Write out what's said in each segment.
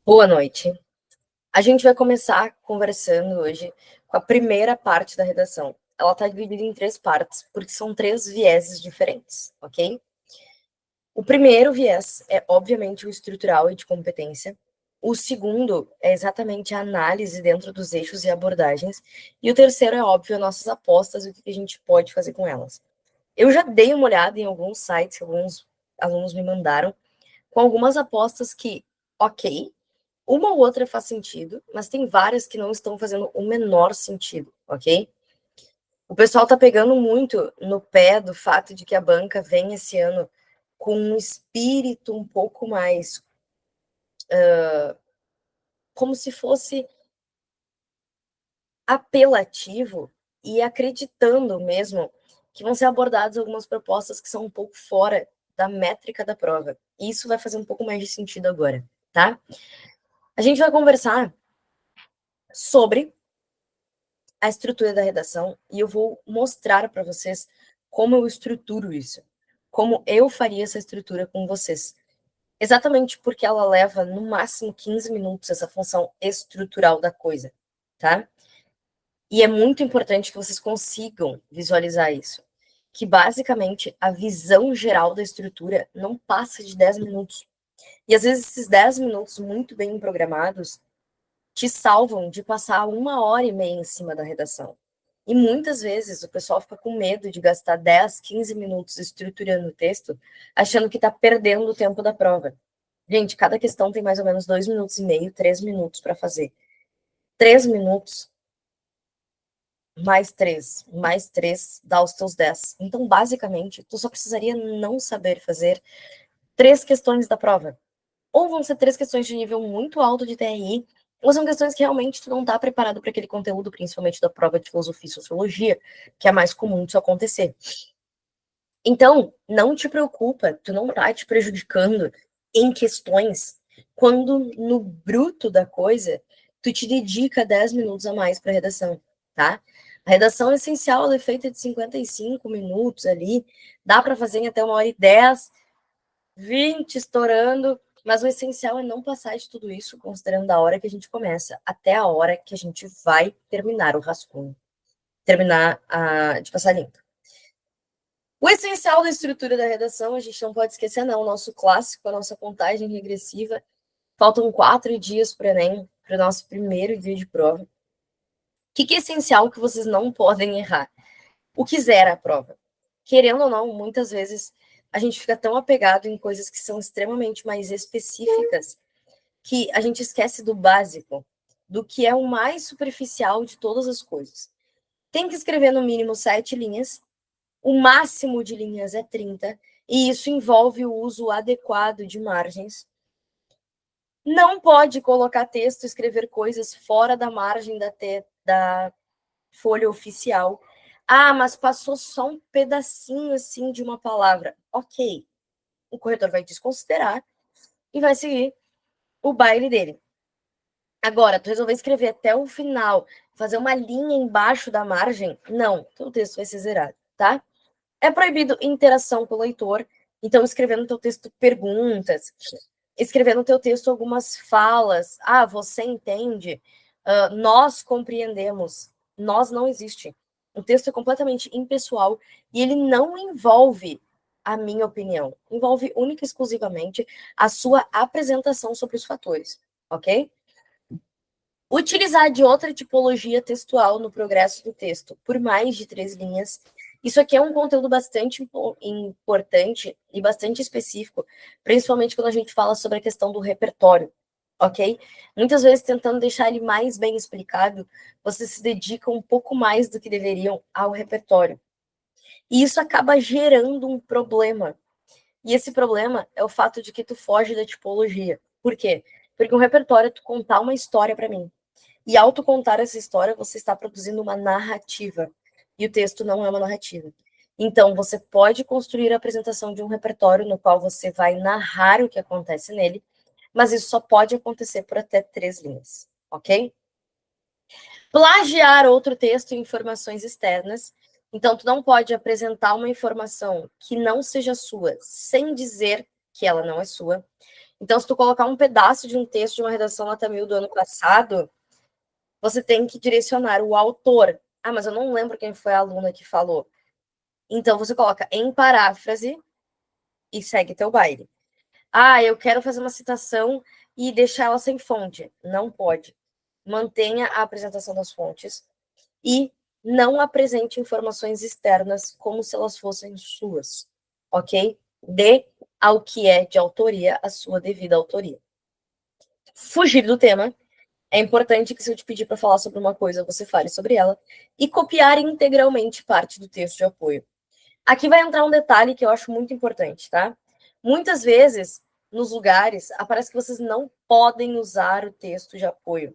Boa noite. A gente vai começar conversando hoje com a primeira parte da redação. Ela está dividida em 3 partes, porque são 3 vieses diferentes, ok? O primeiro viés é, obviamente, o estrutural e de competência. O segundo é exatamente a análise dentro dos eixos e abordagens. E o terceiro é, óbvio, nossas apostas e o que a gente pode fazer com elas. Eu já dei uma olhada em alguns sites que alguns alunos me mandaram, com algumas apostas que, ok, uma ou outra faz sentido, mas tem várias que não estão fazendo o menor sentido, ok? O pessoal tá pegando muito no pé do fato de que a banca vem esse ano com um espírito um pouco mais como se fosse apelativo e acreditando mesmo que vão ser abordadas algumas propostas que são um pouco fora da métrica da prova. E isso vai fazer um pouco mais de sentido agora, tá? A gente vai conversar sobre a estrutura da redação e eu vou mostrar para vocês como eu estruturo isso, como eu faria essa estrutura com vocês. Exatamente porque ela leva no máximo 15 minutos essa função estrutural da coisa, tá? E é muito importante que vocês consigam visualizar isso, que basicamente a visão geral da estrutura não passa de 10 minutos. E às vezes esses 10 minutos muito bem programados te salvam de passar 1 hora e meia em cima da redação. E muitas vezes o pessoal fica com medo de gastar 10, 15 minutos estruturando o texto, achando que está perdendo o tempo da prova. Gente, cada questão tem mais ou menos 2 minutos e meio, 3 minutos para fazer. 3 minutos, mais três, dá os teus 10. Então, basicamente, tu só precisaria não saber fazer 3 questões da prova. Ou vão ser 3 questões de nível muito alto de TRI, ou são questões que realmente tu não está preparado para aquele conteúdo, principalmente da prova de filosofia e sociologia, que é mais comum disso acontecer. Então, não te preocupa, tu não tá te prejudicando em questões quando no bruto da coisa tu te dedica 10 minutos a mais para redação, tá? A redação essencial ela é feita de 55 minutos ali, dá para fazer em até 1 hora e 10, 20 estourando, mas o essencial é não passar de tudo isso, considerando a hora que a gente começa, até a hora que a gente vai terminar o rascunho, terminar de passar limpo. O essencial da estrutura da redação, a gente não pode esquecer, não, o nosso clássico, a nossa contagem regressiva. Faltam 4 dias para o Enem, para o nosso primeiro dia de prova. O que é essencial que vocês não podem errar? O que zera a prova? Querendo ou não, muitas vezes a gente fica tão apegado em coisas que são extremamente mais específicas que a gente esquece do básico, do que é o mais superficial de todas as coisas. Tem que escrever no mínimo 7 linhas, o máximo de linhas é 30, e isso envolve o uso adequado de margens. Não pode colocar texto, escrever coisas fora da margem da folha oficial. Ah, mas passou só um pedacinho assim de uma palavra. Ok, o corretor vai desconsiderar e vai seguir o baile dele. Agora, tu resolver escrever até o final, fazer uma linha embaixo da margem, não, o texto vai ser zerado, tá? É proibido interação com o leitor, então escrever no teu texto perguntas, escrever no teu texto algumas falas. Ah, você entende? Nós compreendemos. Nós não existe. O texto é completamente impessoal e ele não envolve a minha opinião. Envolve única e exclusivamente a sua apresentação sobre os fatores, ok? Utilizar de outra tipologia textual no progresso do texto, por mais de 3 linhas. Isso aqui é um conteúdo bastante importante e bastante específico, principalmente quando a gente fala sobre a questão do repertório, ok? Muitas vezes, tentando deixar ele mais bem explicado, vocês se dedicam um pouco mais do que deveriam ao repertório. E isso acaba gerando um problema. E esse problema é o fato de que tu foge da tipologia. Por quê? Porque um repertório é tu contar uma história para mim. E ao tu contar essa história, você está produzindo uma narrativa. E o texto não é uma narrativa. Então, você pode construir a apresentação de um repertório no qual você vai narrar o que acontece nele, mas isso só pode acontecer por até 3 linhas, ok? Plagiar outro texto e informações externas. Então, tu não pode apresentar uma informação que não seja sua, sem dizer que ela não é sua. Então, se tu colocar um pedaço de um texto de uma redação nota 1000 do ano passado, você tem que direcionar o autor. Ah, mas eu não lembro quem foi a aluna que falou. Então, você coloca em paráfrase e segue teu baile. Ah, eu quero fazer uma citação e deixar ela sem fonte. Não pode. Mantenha a apresentação das fontes e não apresente informações externas como se elas fossem suas, ok? Dê ao que é de autoria a sua devida autoria. Fugir do tema. É importante que se eu te pedir para falar sobre uma coisa, você fale sobre ela. E copiar integralmente parte do texto de apoio. Aqui vai entrar um detalhe que eu acho muito importante, tá? Muitas vezes, nos lugares, aparece que vocês não podem usar o texto de apoio.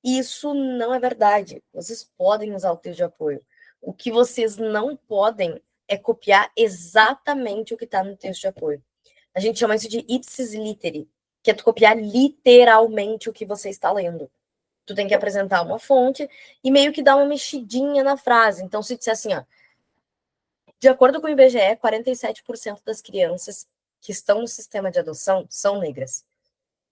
Isso não é verdade. Vocês podem usar o texto de apoio. O que vocês não podem é copiar exatamente o que está no texto de apoio. A gente chama isso de ipsis literi, que é tu copiar literalmente o que você está lendo. Tu tem que apresentar uma fonte e meio que dar uma mexidinha na frase. Então, se disser assim, ó, de acordo com o IBGE, 47% das crianças que estão no sistema de adoção são negras.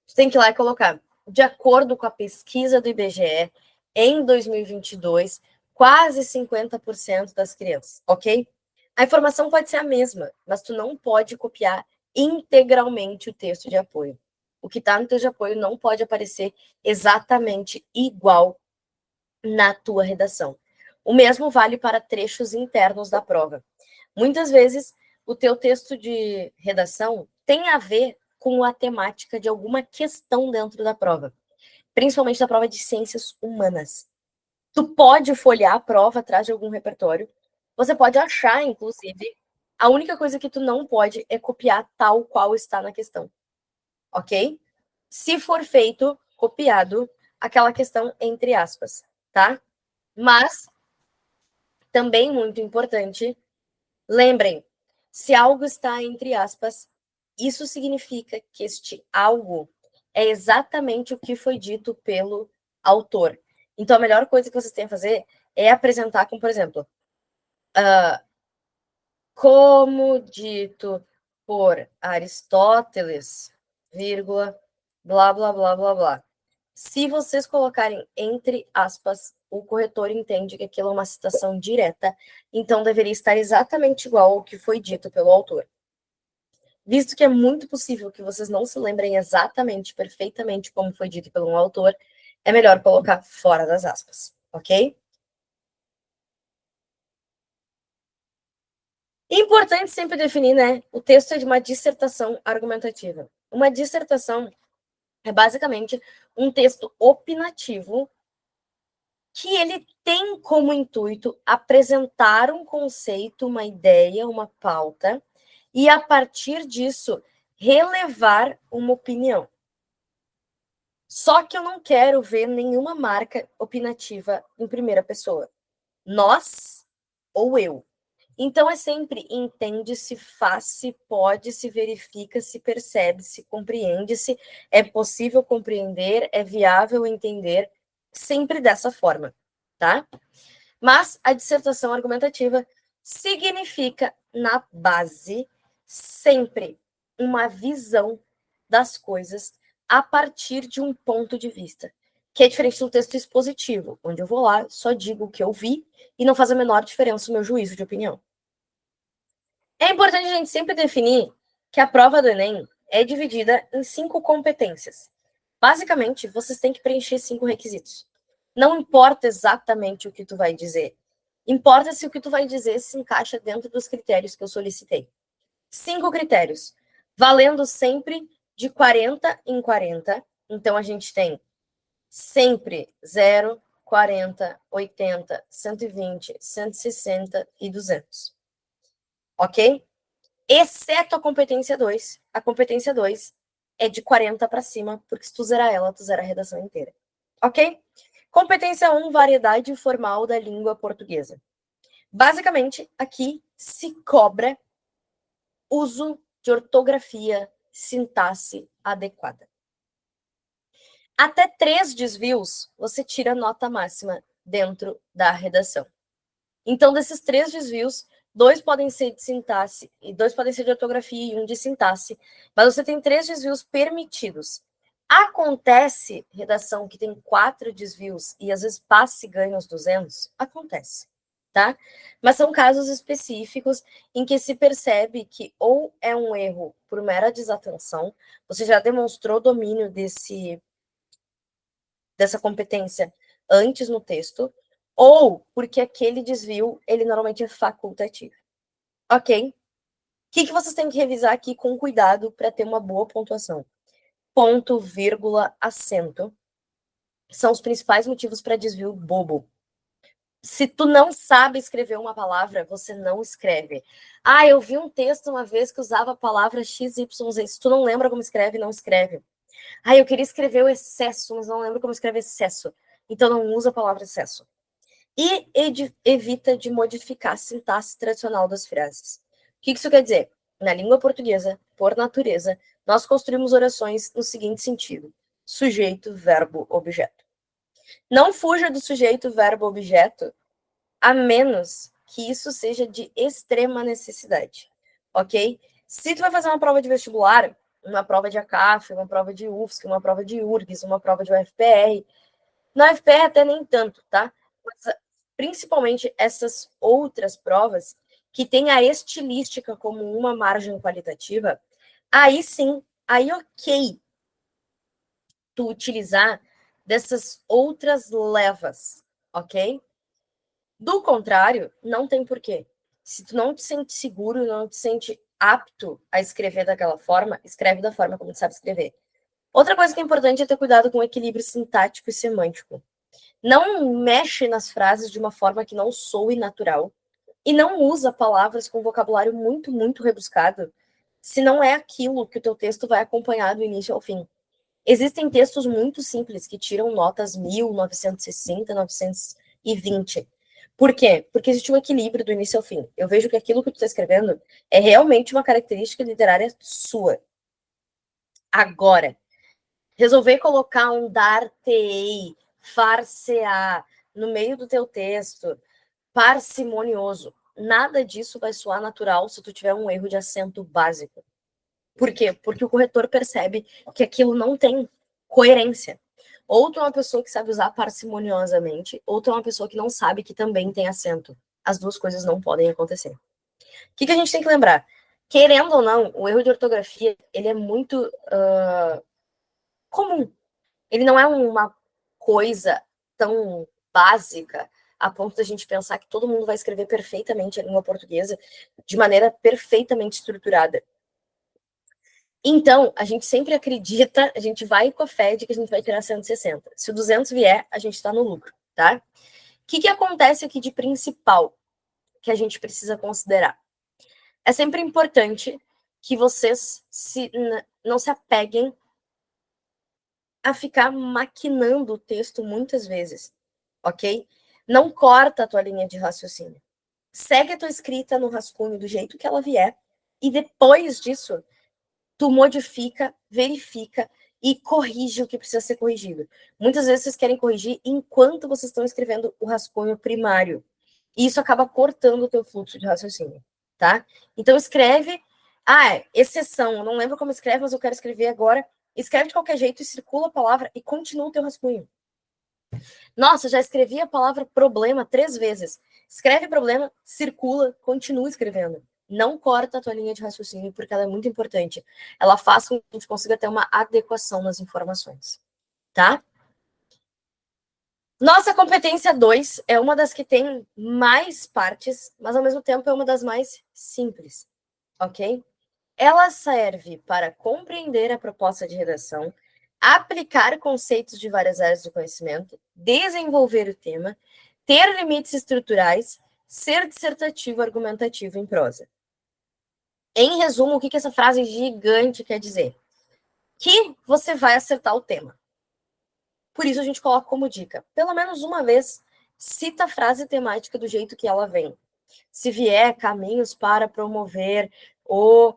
Tu tem que ir lá e colocar, de acordo com a pesquisa do IBGE, em 2022, quase 50% das crianças, ok? A informação pode ser a mesma, mas tu não pode copiar integralmente o texto de apoio. O que está no texto de apoio não pode aparecer exatamente igual na tua redação. O mesmo vale para trechos internos da prova. Muitas vezes, o teu texto de redação tem a ver com a temática de alguma questão dentro da prova, principalmente da prova de ciências humanas. Tu pode folhear a prova atrás de algum repertório, você pode achar, inclusive, a única coisa que tu não pode é copiar tal qual está na questão, ok? Se for feito, copiado, aquela questão entre aspas, tá? Mas, também muito importante, lembrem, se algo está entre aspas, isso significa que este algo é exatamente o que foi dito pelo autor. Então, a melhor coisa que vocês têm a fazer é apresentar como, por exemplo, como dito por Aristóteles, vírgula, blá, blá, blá, blá, blá. Se vocês colocarem entre aspas, o corretor entende que aquilo é uma citação direta, então deveria estar exatamente igual ao que foi dito pelo autor. Visto que é muito possível que vocês não se lembrem exatamente, perfeitamente como foi dito pelo autor, é melhor colocar fora das aspas, ok? Importante sempre definir, né? O texto é de uma dissertação argumentativa. Uma dissertação é basicamente um texto opinativo que ele tem como intuito apresentar um conceito, uma ideia, uma pauta, e a partir disso relevar uma opinião. Só que eu não quero ver nenhuma marca opinativa em primeira pessoa. Nós ou eu. Então é sempre entende-se, faz-se, pode-se, verifica-se, percebe-se, compreende-se, é possível compreender, é viável entender, sempre dessa forma, tá? Mas a dissertação argumentativa significa, na base, sempre uma visão das coisas a partir de um ponto de vista, que é diferente do texto expositivo, onde eu vou lá, só digo o que eu vi e não faz a menor diferença o meu juízo de opinião. É importante a gente sempre definir que a prova do Enem é dividida em 5 competências. Basicamente, vocês têm que preencher 5 requisitos. Não importa exatamente o que tu vai dizer. Importa se o que tu vai dizer se encaixa dentro dos critérios que eu solicitei. 5 critérios, valendo sempre de 40 em 40. Então, a gente tem sempre 0, 40, 80, 120, 160 e 200. Ok? Exceto a competência 2. A competência 2 é de 40 para cima, porque se tu zerar ela, tu zera a redação inteira. Ok? Competência 1, variedade formal da língua portuguesa. Basicamente, aqui se cobra uso de ortografia, sintaxe adequada. Até 3 desvios, você tira nota máxima dentro da redação. Então, desses 3 desvios, 2 podem ser de sintaxe, e 2 podem ser de ortografia e um de sintaxe, mas você tem 3 desvios permitidos. Acontece redação que tem 4 desvios e às vezes passa e ganha os 200? Acontece, tá? Mas são casos específicos em que se percebe que ou é um erro por mera desatenção, você já demonstrou domínio dessa competência antes no texto, ou porque aquele desvio, ele normalmente é facultativo. Ok? O que vocês têm que revisar aqui com cuidado para ter uma boa pontuação? Ponto, vírgula, acento são os principais motivos para desvio bobo. Se tu não sabe escrever uma palavra, você não escreve. Ah, eu vi um texto uma vez que usava a palavra XYZ. Se tu não lembra como escreve, não escreve. Ah, eu queria escrever o excesso, mas não lembro como escrever excesso. Então não usa a palavra excesso. E evita de modificar a sintaxe tradicional das frases. O que isso quer dizer? Na língua portuguesa, por natureza, nós construímos orações no seguinte sentido: sujeito, verbo, objeto. Não fuja do sujeito, verbo, objeto, a menos que isso seja de extrema necessidade, ok? Se tu vai fazer uma prova de vestibular, uma prova de ACAF, uma prova de UFSC, uma prova de URGS, uma prova de UFPR, na UFPR até nem tanto, tá? Mas, principalmente essas outras provas que têm a estilística como uma margem qualitativa, aí sim, aí ok tu utilizar dessas outras levas, ok? Do contrário, não tem porquê. Se tu não te sente seguro, não te sente apto a escrever daquela forma, escreve da forma como tu sabe escrever. Outra coisa que é importante é ter cuidado com o equilíbrio sintático e semântico. Não mexe nas frases de uma forma que não soe natural e não usa palavras com vocabulário muito, muito rebuscado, se não é aquilo que o teu texto vai acompanhar do início ao fim. Existem textos muito simples que tiram notas 1960, 920. Por quê? Porque existe um equilíbrio do início ao fim. Eu vejo que aquilo que tu está escrevendo é realmente uma característica literária sua. Agora, resolver colocar um dar-te-ei, far-se-á, no meio do teu texto, parcimonioso, nada disso vai soar natural se tu tiver um erro de acento básico. Por quê? Porque o corretor percebe que aquilo não tem coerência. Ou tu é uma pessoa que sabe usar parcimoniosamente, ou tu é uma pessoa que não sabe que também tem acento. As duas coisas não podem acontecer. O que a gente tem que lembrar? Querendo ou não, o erro de ortografia, ele é muito comum. Ele não é uma coisa tão básica a ponto da gente pensar que todo mundo vai escrever perfeitamente a língua portuguesa de maneira perfeitamente estruturada. Então, a gente sempre acredita, a gente vai com a fé de que a gente vai tirar 160. Se o 200 vier, a gente está no lucro, tá? O que acontece aqui de principal que a gente precisa considerar? É sempre importante que vocês não se apeguem a ficar maquinando o texto muitas vezes, ok? Não corta a tua linha de raciocínio. Segue a tua escrita no rascunho do jeito que ela vier e depois disso tu modifica, verifica e corrige o que precisa ser corrigido. Muitas vezes vocês querem corrigir enquanto vocês estão escrevendo o rascunho primário. E isso acaba cortando o teu fluxo de raciocínio, tá? Então escreve, exceção, eu não lembro como escreve, mas eu quero escrever agora. Escreve de qualquer jeito e circula a palavra e continua o teu rascunho. Nossa, já escrevi a palavra problema 3 vezes. Escreve problema, circula, continua escrevendo. Não corta a tua linha de raciocínio, porque ela é muito importante. Ela faz com que a gente consiga ter uma adequação nas informações, tá? Nossa competência 2 é uma das que tem mais partes, mas ao mesmo tempo é uma das mais simples, ok? Ela serve para compreender a proposta de redação, aplicar conceitos de várias áreas do conhecimento, desenvolver o tema, ter limites estruturais, ser dissertativo argumentativo em prosa. Em resumo, o que essa frase gigante quer dizer? Que você vai acertar o tema. Por isso a gente coloca como dica, pelo menos uma vez, cita a frase temática do jeito que ela vem. Se vier caminhos para promover o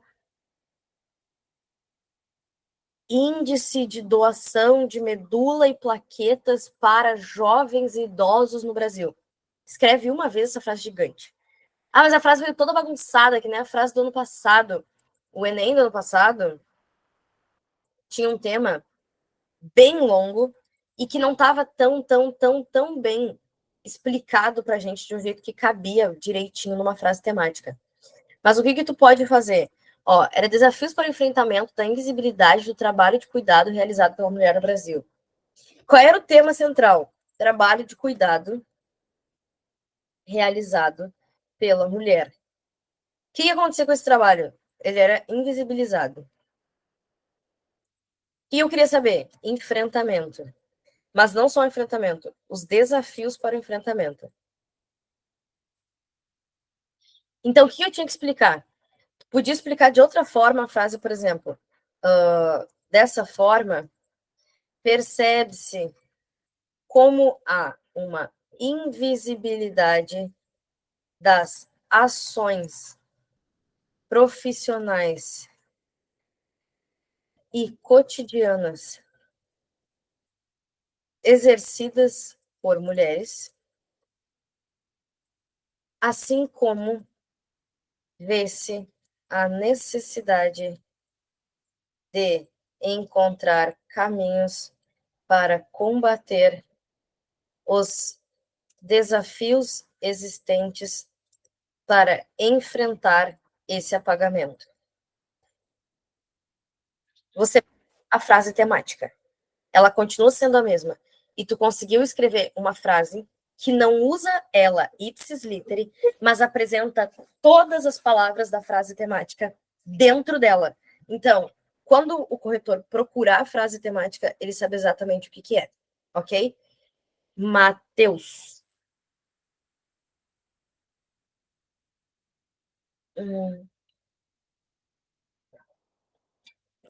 índice de doação de medula e plaquetas para jovens e idosos no Brasil. Escreve uma vez essa frase gigante. Ah, mas a frase veio toda bagunçada, que nem a frase do ano passado. O Enem do ano passado tinha um tema bem longo e que não estava tão bem explicado pra gente de um jeito que cabia direitinho numa frase temática. Mas o que que tu pode fazer? Ó, era desafios para o enfrentamento da invisibilidade do trabalho de cuidado realizado pela mulher no Brasil. Qual era o tema central? Trabalho de cuidado realizado pela mulher. O que ia acontecer com esse trabalho? Ele era invisibilizado. E eu queria saber, enfrentamento. Mas não só o enfrentamento, os desafios para o enfrentamento. Então, o que eu tinha que explicar? Podia explicar de outra forma a frase, por exemplo. Dessa forma, percebe-se como há uma invisibilidade das ações profissionais e cotidianas exercidas por mulheres, assim como vê-se a necessidade de encontrar caminhos para combater os desafios existentes para enfrentar esse apagamento. Você, a frase temática, ela continua sendo a mesma. E tu conseguiu escrever uma frase que não usa ela ipsis literi, mas apresenta todas as palavras da frase temática dentro dela. Então, quando o corretor procurar a frase temática, ele sabe exatamente o que que é, ok? Mateus.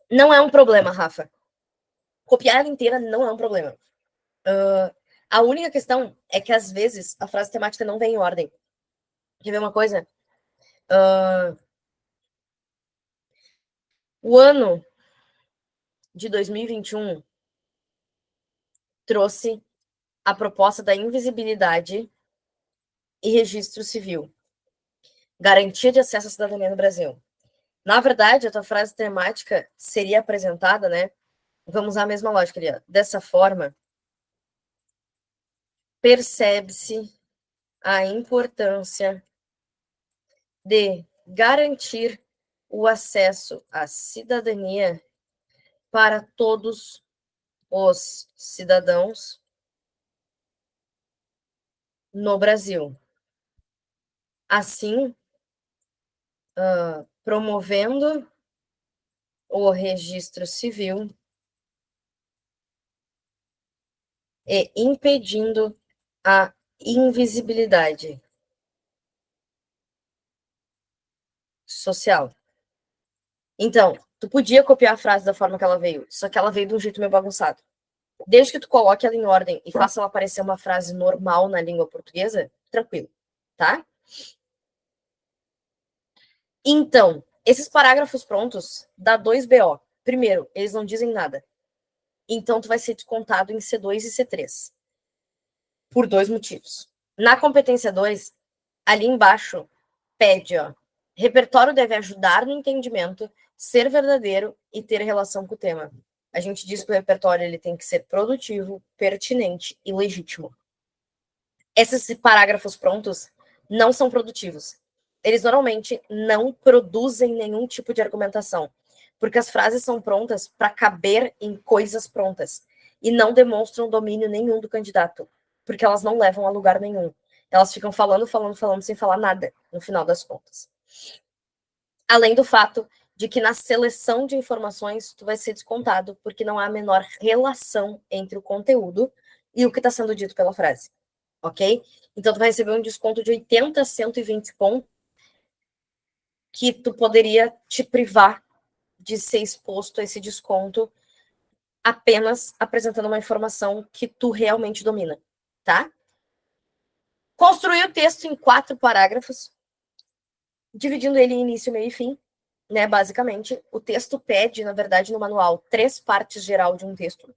Não é um problema, Rafa. Copiar ela inteira não é um problema. A única questão é que, às vezes, a frase temática não vem em ordem. Quer ver uma coisa? O ano de 2021 trouxe a proposta da invisibilidade e registro civil. Garantia de acesso à cidadania no Brasil. Na verdade, a tua frase temática seria apresentada, né? Vamos usar a mesma lógica ali, ó. Dessa forma, percebe-se a importância de garantir o acesso à cidadania para todos os cidadãos no Brasil. Assim, promovendo o registro civil e impedindo a invisibilidade social. Então, tu podia copiar a frase da forma que ela veio, só que ela veio de um jeito meio bagunçado. Desde que tu coloque ela em ordem e faça ela parecer uma frase normal na língua portuguesa, tranquilo, tá? Então, esses parágrafos prontos dá 2 BO. Primeiro, eles não dizem nada. Então, tu vai ser descontado em C2 e C3. Por 2 motivos. Na competência 2, ali embaixo, pede, ó, repertório deve ajudar no entendimento, ser verdadeiro e ter relação com o tema. A gente diz que o repertório ele tem que ser produtivo, pertinente e legítimo. Esses parágrafos prontos não são produtivos. Eles normalmente não produzem nenhum tipo de argumentação, porque as frases são prontas para caber em coisas prontas e não demonstram domínio nenhum do candidato, porque elas não levam a lugar nenhum. Elas ficam falando sem falar nada, no final das contas. Além do fato de que na seleção de informações tu vai ser descontado, porque não há a menor relação entre o conteúdo e o que está sendo dito pela frase, ok? Então tu vai receber um desconto de 80 a 120 pontos que tu poderia te privar de ser exposto a esse desconto apenas apresentando uma informação que tu realmente domina, tá? Construir o texto em 4 parágrafos, dividindo ele em início, meio e fim, né? Basicamente, o texto pede, na verdade, no manual, 3 partes geral de um texto.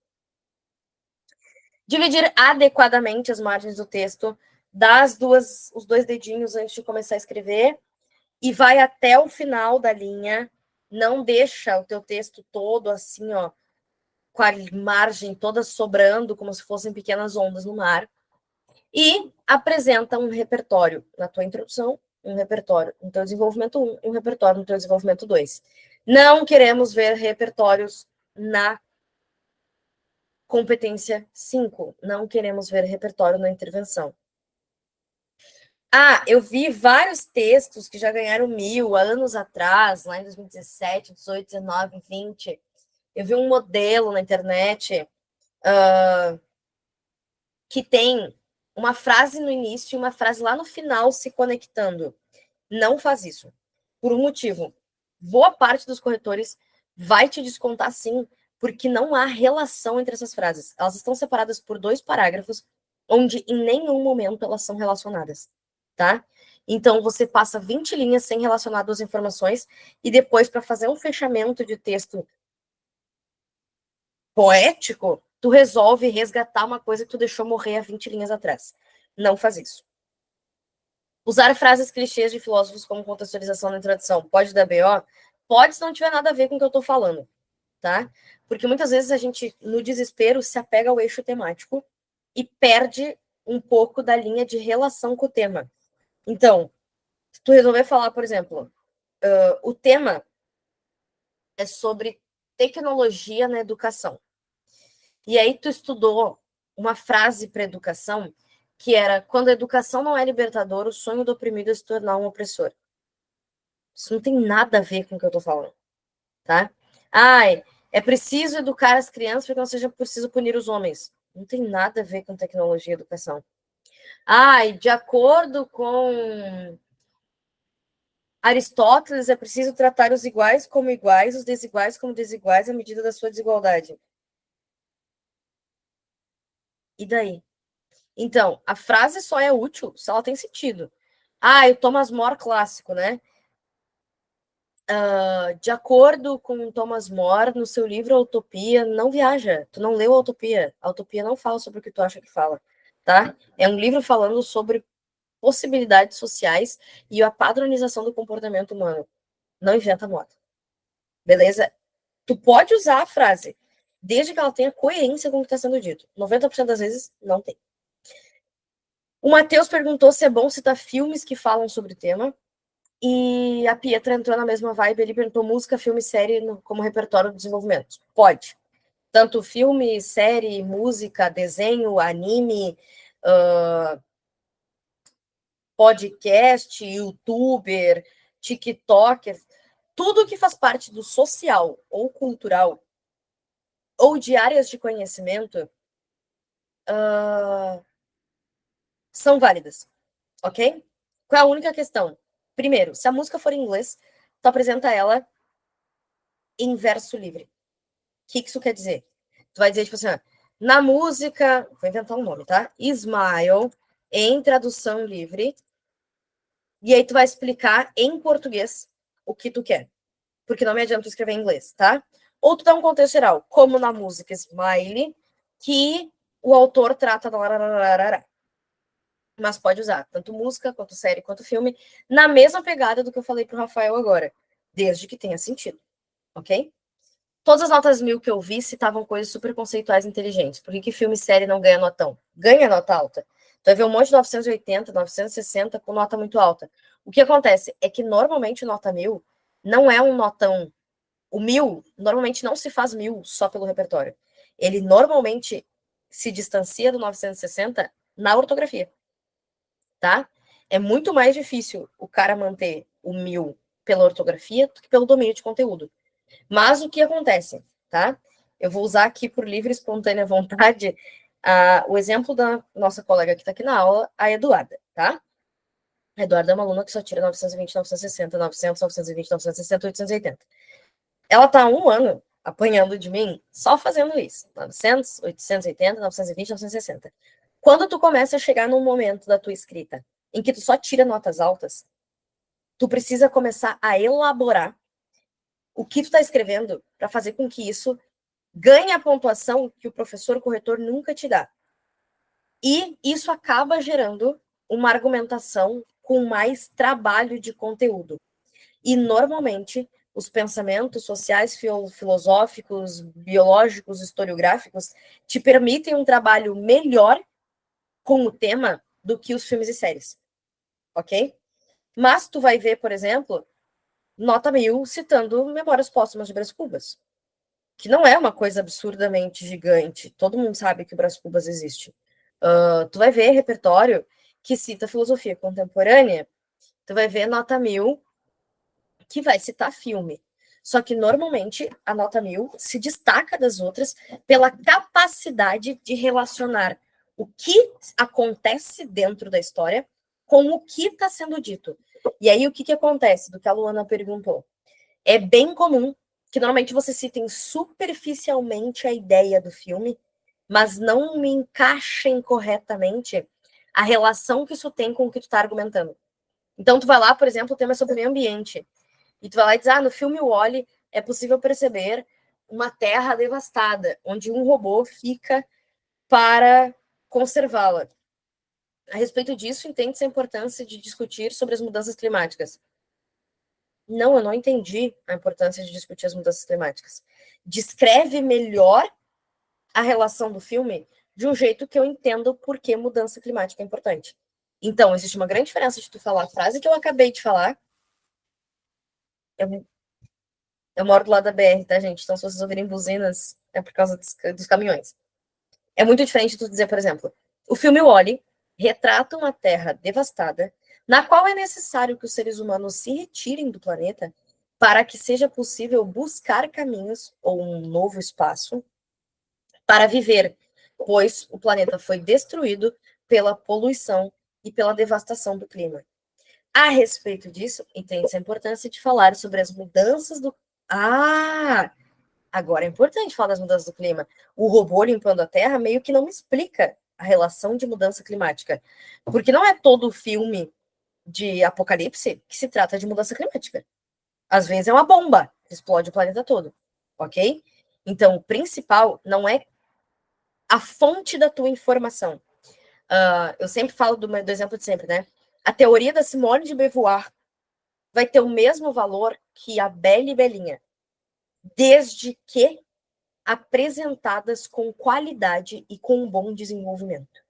Dividir adequadamente as margens do texto dá os 2 dedinhos antes de começar a escrever e vai até o final da linha, não deixa o teu texto todo assim, ó, com a margem toda sobrando, como se fossem pequenas ondas no mar, e apresenta um repertório na tua introdução, um repertório no teu desenvolvimento 1, um repertório no teu desenvolvimento 2. Não queremos ver repertórios na competência 5, não queremos ver repertório na intervenção. Eu vi vários textos que já ganharam 1000 há anos atrás, lá em 2017, 18, 19, 20. Eu vi um modelo na internet que tem uma frase no início e uma frase lá no final se conectando. Não faz isso. Por um motivo. Boa parte dos corretores vai te descontar sim, porque não há relação entre essas frases. Elas estão separadas por 2 parágrafos, onde em nenhum momento elas são relacionadas, tá? Então você passa 20 linhas sem relacionar 2 informações e depois para fazer um fechamento de texto poético, tu resolve resgatar uma coisa que tu deixou morrer há 20 linhas atrás. Não faz isso. Usar frases clichês de filósofos como contextualização na introdução pode dar BO? Pode, se não tiver nada a ver com o que eu tô falando, tá? Porque muitas vezes a gente, no desespero, se apega ao eixo temático e perde um pouco da linha de relação com o tema. Então, se tu resolver falar, por exemplo, o tema é sobre tecnologia na educação. E aí tu estudou uma frase para educação que era: quando a educação não é libertadora, o sonho do oprimido é se tornar um opressor. Isso não tem nada a ver com o que eu tô falando, tá? É preciso educar as crianças porque não seja preciso punir os homens. Não tem nada a ver com tecnologia e educação. De acordo com Aristóteles, é preciso tratar os iguais como iguais, os desiguais como desiguais, à medida da sua desigualdade. E daí? Então, a frase só é útil se ela tem sentido. O Thomas More clássico, né? De acordo com Thomas More, no seu livro A Utopia, não viaja. Tu não leu a Utopia. A Utopia não fala sobre o que tu acha que fala, tá? É um livro falando sobre possibilidades sociais e a padronização do comportamento humano. Não inventa moda. Beleza? Tu pode usar a frase, desde que ela tenha coerência com o que está sendo dito. 90% das vezes, não tem. O Matheus perguntou se é bom citar filmes que falam sobre o tema. E a Pietra entrou na mesma vibe, ele perguntou música, filme, série como repertório de desenvolvimento. Pode. Tanto filme, série, música, desenho, anime, podcast, youtuber, tiktoker, tudo que faz parte do social ou cultural ou de áreas de conhecimento são válidas, ok? Qual é a única questão? Primeiro, se a música for em inglês, tu apresenta ela em verso livre. O que isso quer dizer? Tu vai dizer, tipo assim, na música, vou inventar um nome, tá? Smile, em tradução livre, e aí tu vai explicar em português o que tu quer. Porque não me adianta tu escrever em inglês, tá? Ou tu dá um contexto geral, como na música Smile, que o autor trata da... Mas pode usar tanto música, quanto série, quanto filme, na mesma pegada do que eu falei pro Rafael agora, desde que tenha sentido, ok? Todas as notas 1000 que eu vi citavam coisas super conceituais e inteligentes. Por que filme e série não ganha notão? Ganha nota alta. Tu vai ver um monte de 980, 960 com nota muito alta. O que acontece é que normalmente nota 1000 não é um notão. O 1000 normalmente não se faz 1000 só pelo repertório. Ele normalmente se distancia do 960 na ortografia, tá? É muito mais difícil o cara manter o 1000 pela ortografia do que pelo domínio de conteúdo. Mas o que acontece, tá? Eu vou usar aqui por livre e espontânea vontade o exemplo da nossa colega que está aqui na aula, a Eduarda, tá? A Eduarda é uma aluna que só tira 920, 960, 900, 920, 960, 880. Ela tá há um ano apanhando de mim só fazendo isso. 900, 880, 920, 960. Quando tu começa a chegar num momento da tua escrita em que tu só tira notas altas, tu precisa começar a elaborar o que tu tá escrevendo para fazer com que isso ganhe a pontuação que o professor corretor nunca te dá. E isso acaba gerando uma argumentação com mais trabalho de conteúdo. E, normalmente, os pensamentos sociais, filosóficos, biológicos, historiográficos, te permitem um trabalho melhor com o tema do que os filmes e séries, ok? Mas tu vai ver, por exemplo, Nota 1000 citando Memórias Póstumas de Brás Cubas, que não é uma coisa absurdamente gigante. Todo mundo sabe que o Brás Cubas existe. Tu vai ver repertório que cita filosofia contemporânea, tu vai ver Nota 1000 que vai citar filme. Só que, normalmente, a Nota 1000 se destaca das outras pela capacidade de relacionar o que acontece dentro da história com o que está sendo dito. E aí, o que acontece? Do que a Luana perguntou. É bem comum que, normalmente, você citem superficialmente a ideia do filme, mas não me encaixem corretamente a relação que isso tem com o que tu está argumentando. Então, tu vai lá, por exemplo, o tema é sobre meio ambiente. E tu vai lá e diz, no filme Wall-E é possível perceber uma terra devastada, onde um robô fica para conservá-la. A respeito disso, entende-se a importância de discutir sobre as mudanças climáticas. Não, eu não entendi a importância de discutir as mudanças climáticas. Descreve melhor a relação do filme de um jeito que eu entendo por que mudança climática é importante. Então, existe uma grande diferença de tu falar a frase que eu acabei de falar. Eu moro do lado da BR, tá, gente? Então, se vocês ouvirem buzinas, é por causa dos caminhões. É muito diferente de tu dizer, por exemplo, o filme Wall-E retrata uma terra devastada, na qual é necessário que os seres humanos se retirem do planeta para que seja possível buscar caminhos ou um novo espaço para viver, pois o planeta foi destruído pela poluição e pela devastação do clima. A respeito disso, entende-se a importância de falar sobre as mudanças do. Agora é importante falar das mudanças do clima. O robô limpando a Terra meio que não me explica a relação de mudança climática. Porque não é todo filme de apocalipse que se trata de mudança climática. Às vezes é uma bomba que explode o planeta todo. Ok? Então, o principal não é a fonte da tua informação. Eu sempre falo do exemplo de sempre, né? A teoria da Simone de Beauvoir vai ter o mesmo valor que a Bela e Belinha, desde que apresentadas com qualidade e com um bom desenvolvimento,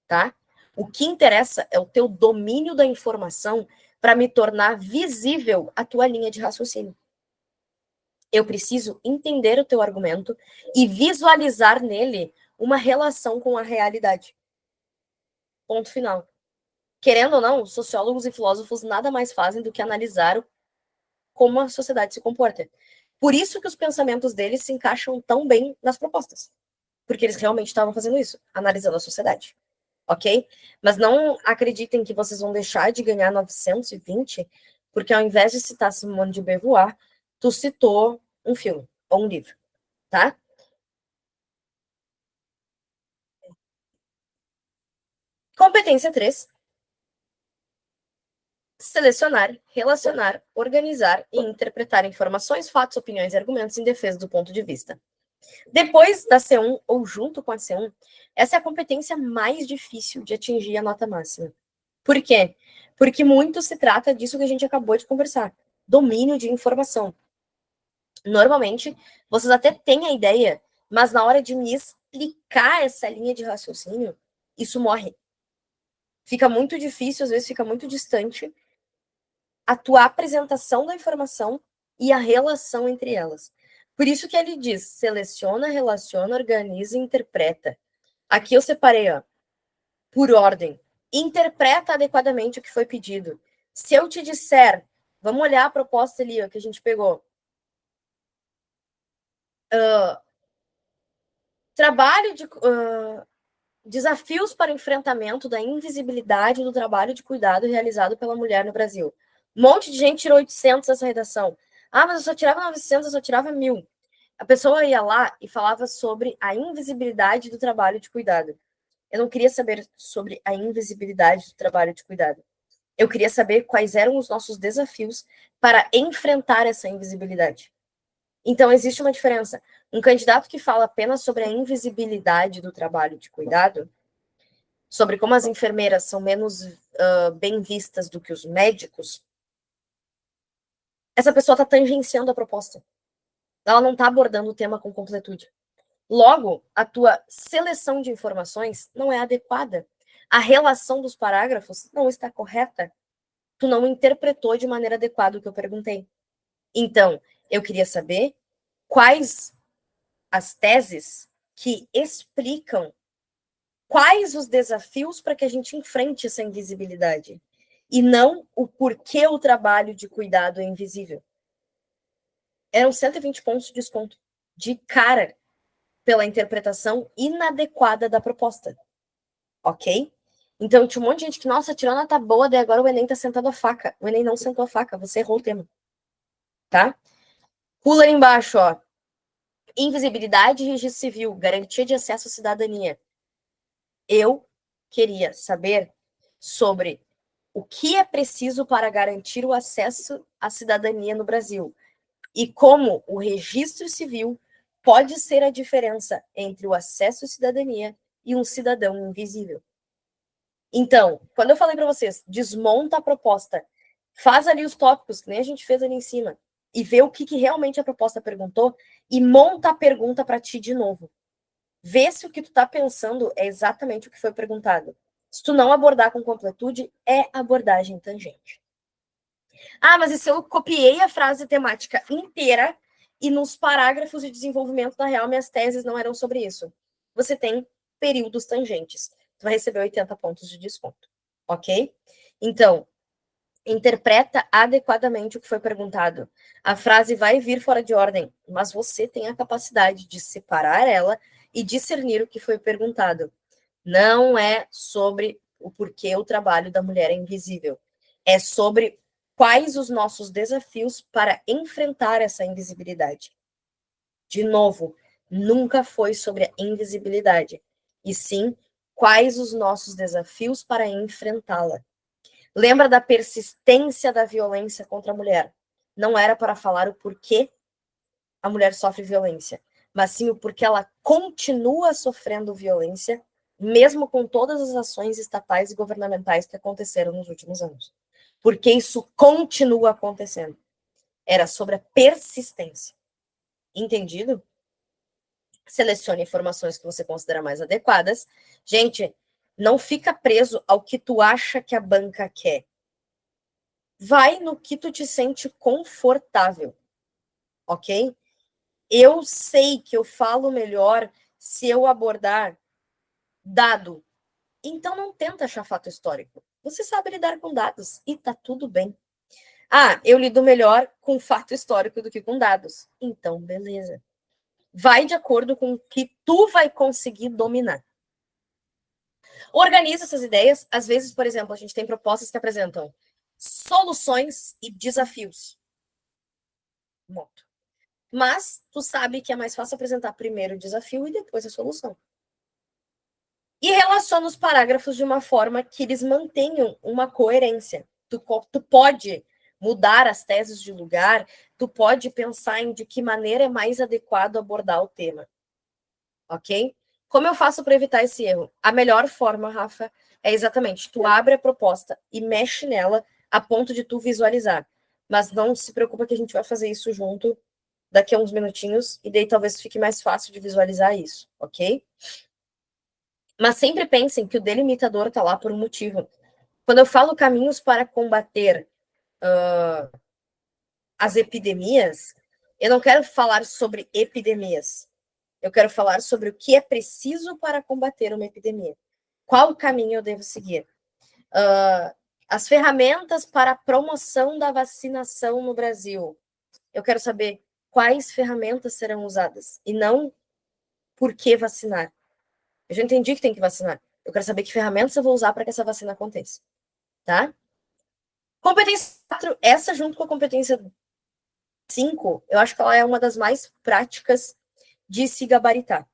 tá? O que interessa é o teu domínio da informação para me tornar visível a tua linha de raciocínio. Eu preciso entender o teu argumento e visualizar nele uma relação com a realidade. Ponto final. Querendo ou não, sociólogos e filósofos nada mais fazem do que analisar como a sociedade se comporta. Por isso que os pensamentos deles se encaixam tão bem nas propostas. Porque eles realmente estavam fazendo isso, analisando a sociedade. Ok? Mas não acreditem que vocês vão deixar de ganhar 920, porque ao invés de citar Simone de Beauvoir, tu citou um filme ou um livro, tá? Competência 3: selecionar, relacionar, organizar e interpretar informações, fatos, opiniões e argumentos em defesa do ponto de vista. Depois da C1 ou junto com a C1, essa é a competência mais difícil de atingir a nota máxima. Por quê? Porque muito se trata disso que a gente acabou de conversar, domínio de informação. Normalmente, vocês até têm a ideia, mas na hora de me explicar essa linha de raciocínio, isso morre. Fica muito difícil, às vezes fica muito distante a tua apresentação da informação e a relação entre elas. Por isso que ele diz: seleciona, relaciona, organiza e interpreta. Aqui eu separei, por ordem. Interpreta adequadamente o que foi pedido. Se eu te disser, vamos olhar a proposta ali que a gente pegou. Trabalho de desafios para o enfrentamento da invisibilidade do trabalho de cuidado realizado pela mulher no Brasil. Um monte de gente tirou 800 nessa redação. Mas eu só tirava 900, eu só tirava 1000. A pessoa ia lá e falava sobre a invisibilidade do trabalho de cuidado. Eu não queria saber sobre a invisibilidade do trabalho de cuidado. Eu queria saber quais eram os nossos desafios para enfrentar essa invisibilidade. Então, existe uma diferença. Um candidato que fala apenas sobre a invisibilidade do trabalho de cuidado, sobre como as enfermeiras são menos bem vistas do que os médicos, essa pessoa está tangenciando a proposta. Ela não está abordando o tema com completude. Logo, a tua seleção de informações não é adequada. A relação dos parágrafos não está correta. Tu não interpretou de maneira adequada o que eu perguntei. Então, eu queria saber quais as teses que explicam quais os desafios para que a gente enfrente essa invisibilidade e não o porquê o trabalho de cuidado é invisível. Eram 120 pontos de desconto de cara pela interpretação inadequada da proposta. Ok? Então, tinha um monte de gente que, nossa, tirou nota boa, daí agora o Enem tá sentando a faca. O Enem não sentou a faca, você errou o tema. Tá? Pula aí embaixo, ó. Invisibilidade e registro civil, garantia de acesso à cidadania. Eu queria saber sobre o que é preciso para garantir o acesso à cidadania no Brasil e como o registro civil pode ser a diferença entre o acesso à cidadania e um cidadão invisível. Então, quando eu falei para vocês, desmonta a proposta, faz ali os tópicos, que nem a gente fez ali em cima, e vê o que realmente a proposta perguntou e monta a pergunta para ti de novo. Vê se o que tu tá pensando é exatamente o que foi perguntado. Se tu não abordar com completude, é abordagem tangente. Ah, mas e se eu copiei a frase temática inteira e nos parágrafos de desenvolvimento, na real, minhas teses não eram sobre isso? Você tem períodos tangentes. Tu vai receber 80 pontos de desconto, ok? Então, interpreta adequadamente o que foi perguntado. A frase vai vir fora de ordem, mas você tem a capacidade de separar ela e discernir o que foi perguntado. Não é sobre o porquê o trabalho da mulher é invisível. É sobre quais os nossos desafios para enfrentar essa invisibilidade. De novo, nunca foi sobre a invisibilidade, e sim quais os nossos desafios para enfrentá-la. Lembra da persistência da violência contra a mulher? Não era para falar o porquê a mulher sofre violência, mas sim o porquê ela continua sofrendo violência, mesmo com todas as ações estatais e governamentais que aconteceram nos últimos anos. Porque isso continua acontecendo. Era sobre a persistência. Entendido? Selecione informações que você considera mais adequadas. Gente, não fica preso ao que tu acha que a banca quer. Vai no que tu te sente confortável, ok? Eu sei que eu falo melhor se eu abordar dado. Então não tenta achar fato histórico. Você sabe lidar com dados e tá tudo bem. Ah, eu lido melhor com fato histórico do que com dados. Então, beleza. Vai de acordo com o que tu vai conseguir dominar. Organiza essas ideias. Às vezes, por exemplo, a gente tem propostas que apresentam soluções e desafios. Ponto. Mas tu sabe que é mais fácil apresentar primeiro o desafio e depois a solução. E relaciona os parágrafos de uma forma que eles mantenham uma coerência. Tu pode mudar as teses de lugar, tu pode pensar em de que maneira é mais adequado abordar o tema. Ok? Como eu faço para evitar esse erro? A melhor forma, Rafa, é exatamente, tu abre a proposta e mexe nela a ponto de tu visualizar. Mas não se preocupa que a gente vai fazer isso junto daqui a uns minutinhos, e daí talvez fique mais fácil de visualizar isso, ok? Mas sempre pensem que o delimitador está lá por um motivo. Quando eu falo caminhos para combater as epidemias, eu não quero falar sobre epidemias. Eu quero falar sobre o que é preciso para combater uma epidemia. Qual caminho eu devo seguir? As ferramentas para a promoção da vacinação no Brasil. Eu quero saber quais ferramentas serão usadas e não por que vacinar. Eu já entendi que tem que vacinar. Eu quero saber que ferramentas eu vou usar para que essa vacina aconteça. Tá? Competência 4, essa junto com a competência 5, eu acho que ela é uma das mais práticas de se gabaritar.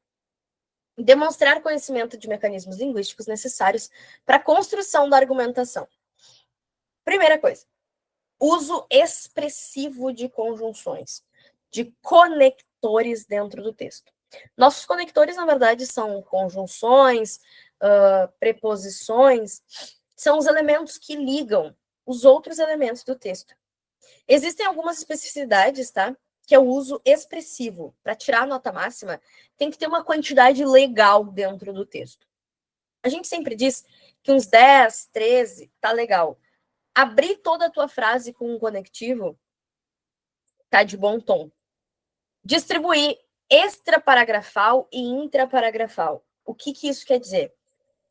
Demonstrar conhecimento de mecanismos linguísticos necessários para a construção da argumentação. Primeira coisa, uso expressivo de conjunções, de conectores dentro do texto. Nossos conectores, na verdade, são conjunções, preposições, são os elementos que ligam os outros elementos do texto. Existem algumas especificidades, tá? Que é o uso expressivo. Para tirar a nota máxima, tem que ter uma quantidade legal dentro do texto. A gente sempre diz que uns 10, 13 tá legal. Abrir toda a tua frase com um conectivo tá de bom tom. Distribuir extraparagrafal e intraparagrafal. O que isso quer dizer?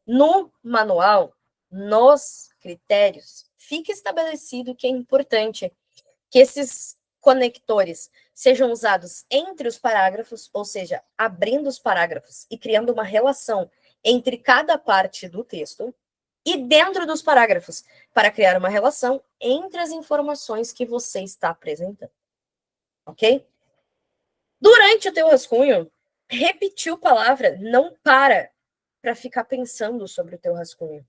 No manual, nos critérios, fica estabelecido que é importante que esses conectores sejam usados entre os parágrafos, ou seja, abrindo os parágrafos e criando uma relação entre cada parte do texto, e dentro dos parágrafos, para criar uma relação entre as informações que você está apresentando. Ok? Durante o teu rascunho, repetiu palavra, não para ficar pensando sobre o teu rascunho,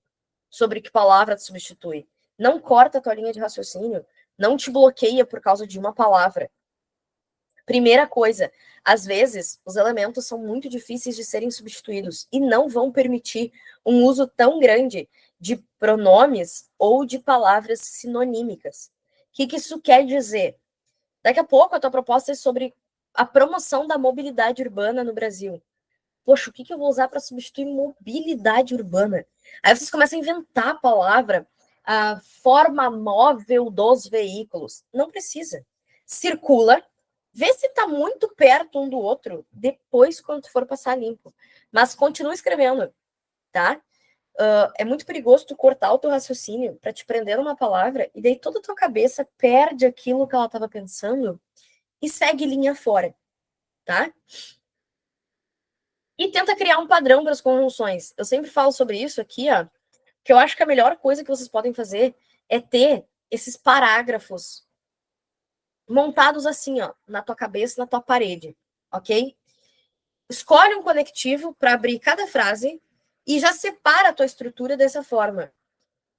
sobre que palavra te substitui. Não corta a tua linha de raciocínio, não te bloqueia por causa de uma palavra. Primeira coisa, às vezes os elementos são muito difíceis de serem substituídos e não vão permitir um uso tão grande de pronomes ou de palavras sinonímicas. O que isso quer dizer? Daqui a pouco a tua proposta é sobre a promoção da mobilidade urbana no Brasil. Poxa, o que eu vou usar para substituir mobilidade urbana? Aí vocês começam a inventar a palavra, a forma móvel dos veículos. Não precisa. Circula, vê se está muito perto um do outro, depois quando tu for passar limpo. Mas continua escrevendo, tá? É muito perigoso tu cortar o teu raciocínio para te prender numa palavra e daí toda a tua cabeça perde aquilo que ela estava pensando e segue linha fora, tá? E tenta criar um padrão para as conjunções. Eu sempre falo sobre isso aqui, ó, que eu acho que a melhor coisa que vocês podem fazer é ter esses parágrafos montados assim, ó, na tua cabeça, na tua parede, ok? Escolhe um conectivo para abrir cada frase e já separa a tua estrutura dessa forma.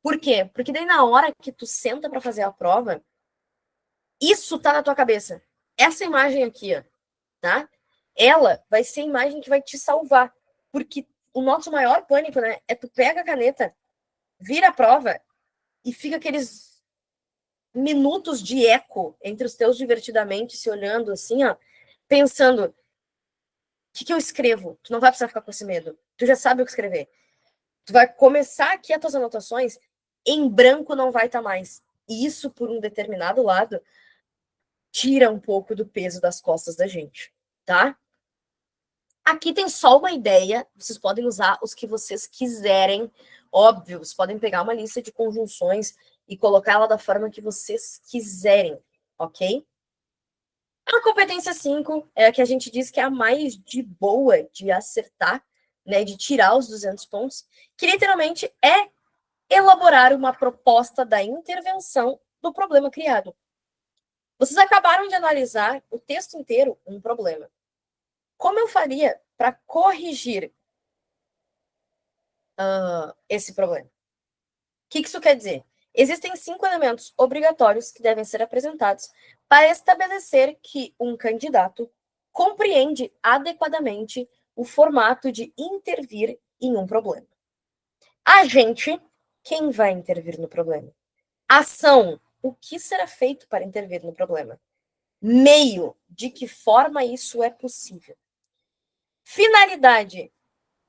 Por quê? Porque daí na hora que tu senta para fazer a prova, isso tá na tua cabeça. Essa imagem aqui, ó, tá? Ela vai ser a imagem que vai te salvar. Porque o nosso maior pânico, né, é tu pega a caneta, vira a prova e fica aqueles minutos de eco entre os teus divertidamente se olhando assim, ó, pensando, o que eu escrevo? Tu não vai precisar ficar com esse medo. Tu já sabe o que escrever. Tu vai começar aqui as tuas anotações, em branco não vai estar mais. E isso, por um determinado lado, tira um pouco do peso das costas da gente, tá? Aqui tem só uma ideia, vocês podem usar os que vocês quiserem. Óbvio, vocês podem pegar uma lista de conjunções e colocar ela da forma que vocês quiserem, ok? A competência 5 é a que a gente diz que é a mais de boa de acertar, né, de tirar os 200 pontos, que literalmente é elaborar uma proposta da intervenção do problema criado. Vocês acabaram de analisar o texto inteiro um problema. Como eu faria para corrigir esse problema? O que isso quer dizer? Existem 5 elementos obrigatórios que devem ser apresentados para estabelecer que um candidato compreende adequadamente o formato de intervir em um problema. A gente, quem vai intervir no problema? Ação, o que será feito para intervir no problema? Meio, de que forma isso é possível? Finalidade,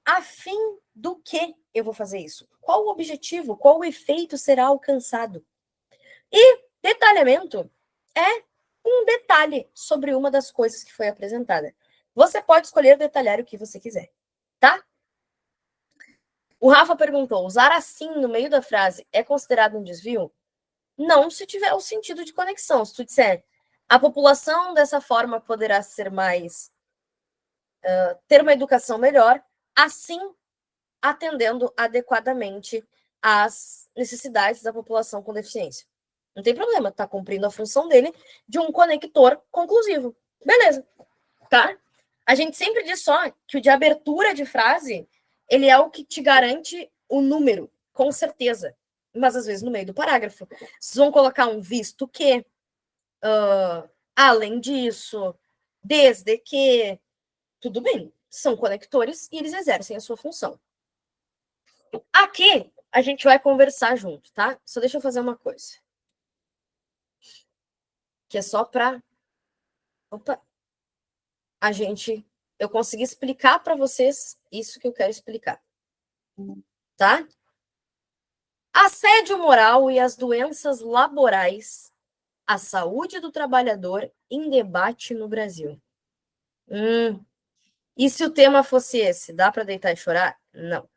a fim do que eu vou fazer isso? Qual o objetivo? Qual o efeito será alcançado? E detalhamento é um detalhe sobre uma das coisas que foi apresentada. Você pode escolher detalhar o que você quiser, tá? O Rafa perguntou: usar assim no meio da frase é considerado um desvio? Não, se tiver o sentido de conexão. Se tu disser, a população dessa forma poderá ser mais, ter uma educação melhor, assim atendendo adequadamente às necessidades da população com deficiência. Não tem problema, tá cumprindo a função dele de um conector conclusivo. Beleza, tá? A gente sempre diz só que o de abertura de frase, ele é o que te garante o número, com certeza. Mas às vezes no meio do parágrafo. Vocês vão colocar um visto que, além disso, desde que, tudo bem, são conectores e eles exercem a sua função. Aqui a gente vai conversar junto, tá? Só deixa eu fazer uma coisa. Que é só para opa, a gente eu conseguir explicar para vocês isso que eu quero explicar, tá? Assédio moral e as doenças laborais, a saúde do trabalhador em debate no Brasil. E se o tema fosse esse, dá para deitar e chorar? Não.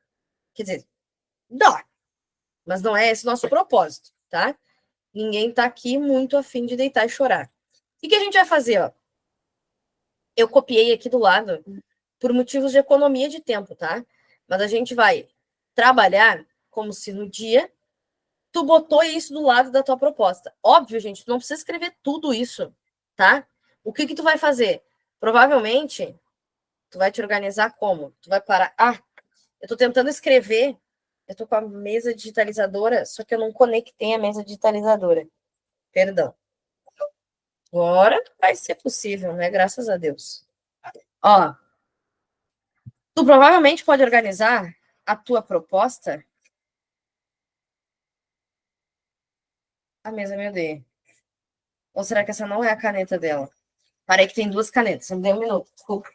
Quer dizer, dá, mas não é esse o nosso propósito, tá? Ninguém tá aqui muito afim de deitar e chorar. O que a gente vai fazer, ó? Eu copiei aqui do lado por motivos de economia de tempo, tá? Mas a gente vai trabalhar como se no dia tu botou isso do lado da tua proposta. Óbvio, gente, tu não precisa escrever tudo isso, tá? O que tu vai fazer? Provavelmente, tu vai te organizar como? Tu vai parar. Eu tô tentando escrever, eu tô com a mesa digitalizadora, só que eu não conectei a mesa digitalizadora. Perdão. Agora vai ser possível, né? Graças a Deus. Ó, tu provavelmente pode organizar a tua proposta. A mesa me odeia. Ou será que essa não é a caneta dela? Parei que tem duas canetas. Me dê um minuto, desculpa.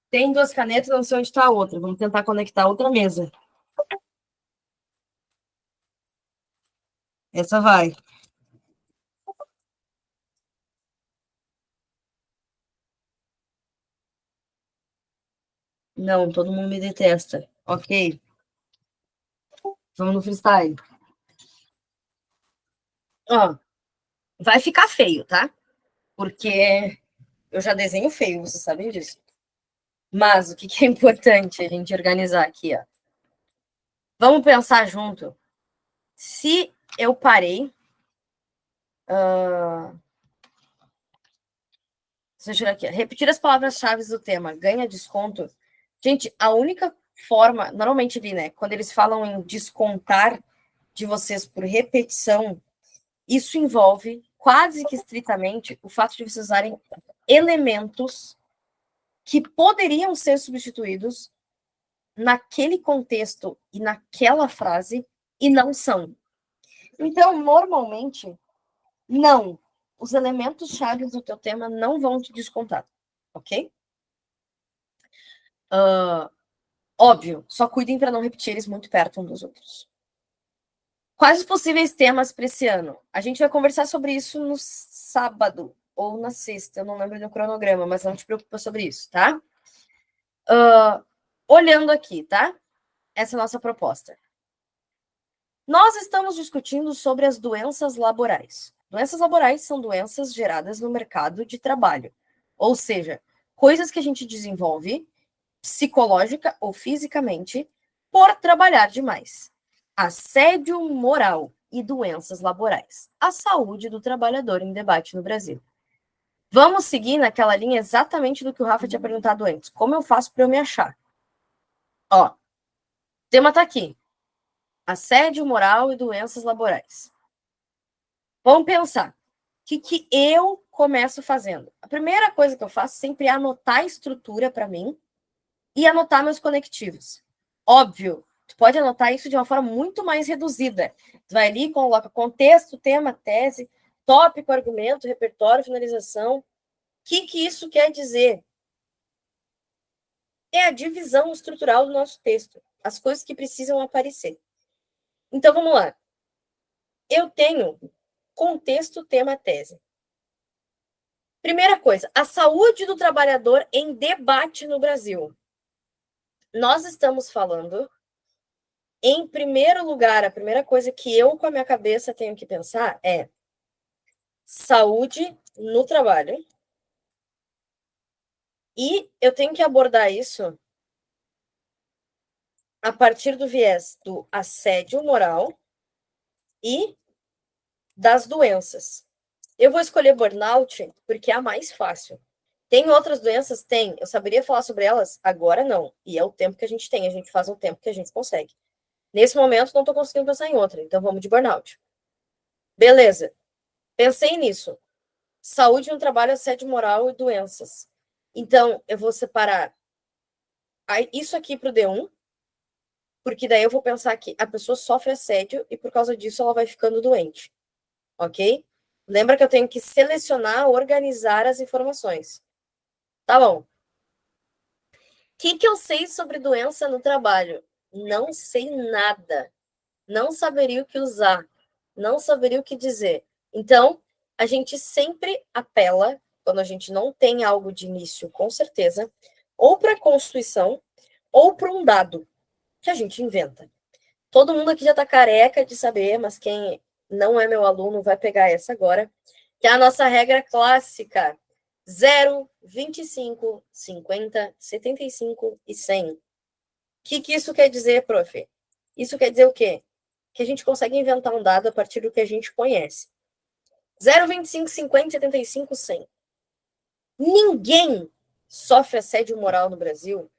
Tem duas canetas, não sei onde está a outra. Vamos tentar conectar a outra mesa. Essa vai. Não, todo mundo me detesta. Ok. Vamos no freestyle. Ó, vai ficar feio, tá? Porque eu já desenho feio, vocês sabem disso. Mas o que é importante a gente organizar aqui, ó? Vamos pensar junto. Se eu parei. Deixa eu tirar aqui. Repetir as palavras-chave do tema. Ganha desconto. Gente, a única forma. Normalmente ali, né? Quando eles falam em descontar de vocês por repetição, isso envolve quase que estritamente o fato de vocês usarem elementos que poderiam ser substituídos naquele contexto e naquela frase e não são. Então, normalmente, não. Os elementos chaves do teu tema não vão te descontar, ok? Óbvio, só cuidem para não repetir eles muito perto um dos outros. Quais os possíveis temas para esse ano? A gente vai conversar sobre isso no sábado ou na sexta, eu não lembro do cronograma, mas não te preocupa sobre isso, tá? Olhando aqui, tá? Essa é a nossa proposta. Nós estamos discutindo sobre as doenças laborais. Doenças laborais são doenças geradas no mercado de trabalho, ou seja, coisas que a gente desenvolve psicológica ou fisicamente por trabalhar demais. Assédio moral e doenças laborais. A saúde do trabalhador em debate no Brasil. Vamos seguir naquela linha exatamente do que o Rafa tinha perguntado antes. Como eu faço para eu me achar? Ó, o tema tá aqui. Assédio moral e doenças laborais. Vamos pensar. O que eu começo fazendo? A primeira coisa que eu faço sempre é anotar a estrutura para mim e anotar meus conectivos. Óbvio, tu pode anotar isso de uma forma muito mais reduzida. Tu vai ali, coloca contexto, tema, tese, tópico, argumento, repertório, finalização. O que isso quer dizer? É a divisão estrutural do nosso texto, as coisas que precisam aparecer. Então, vamos lá. Eu tenho contexto, tema, tese. Primeira coisa, a saúde do trabalhador em debate no Brasil. Nós estamos falando, em primeiro lugar, a primeira coisa que eu, com a minha cabeça, tenho que pensar é saúde no trabalho. E eu tenho que abordar isso a partir do viés do assédio moral e das doenças. Eu vou escolher burnout porque é a mais fácil. Tem outras doenças? Tem. Eu saberia falar sobre elas? Agora não. E é o tempo que a gente tem. A gente faz o tempo que a gente consegue. Nesse momento, não estou conseguindo pensar em outra. Então, vamos de burnout. Beleza. Pensei nisso. Saúde no trabalho, assédio moral e doenças. Então, eu vou separar isso aqui para o D1, porque daí eu vou pensar que a pessoa sofre assédio e por causa disso ela vai ficando doente. Ok? Lembra que eu tenho que selecionar, organizar as informações. Tá bom. O que eu sei sobre doença no trabalho? Não sei nada. Não saberia o que usar. Não saberia o que dizer. Então, a gente sempre apela, quando a gente não tem algo de início, com certeza, ou para a Constituição, ou para um dado que a gente inventa. Todo mundo aqui já está careca de saber, mas quem não é meu aluno vai pegar essa agora, que é a nossa regra clássica: 0, 25, 50, 75 e 100. O que isso quer dizer, prof? Isso quer dizer o quê? Que a gente consegue inventar um dado a partir do que a gente conhece. 0, 25, 50, 75, 100. Ninguém sofre assédio moral no Brasil?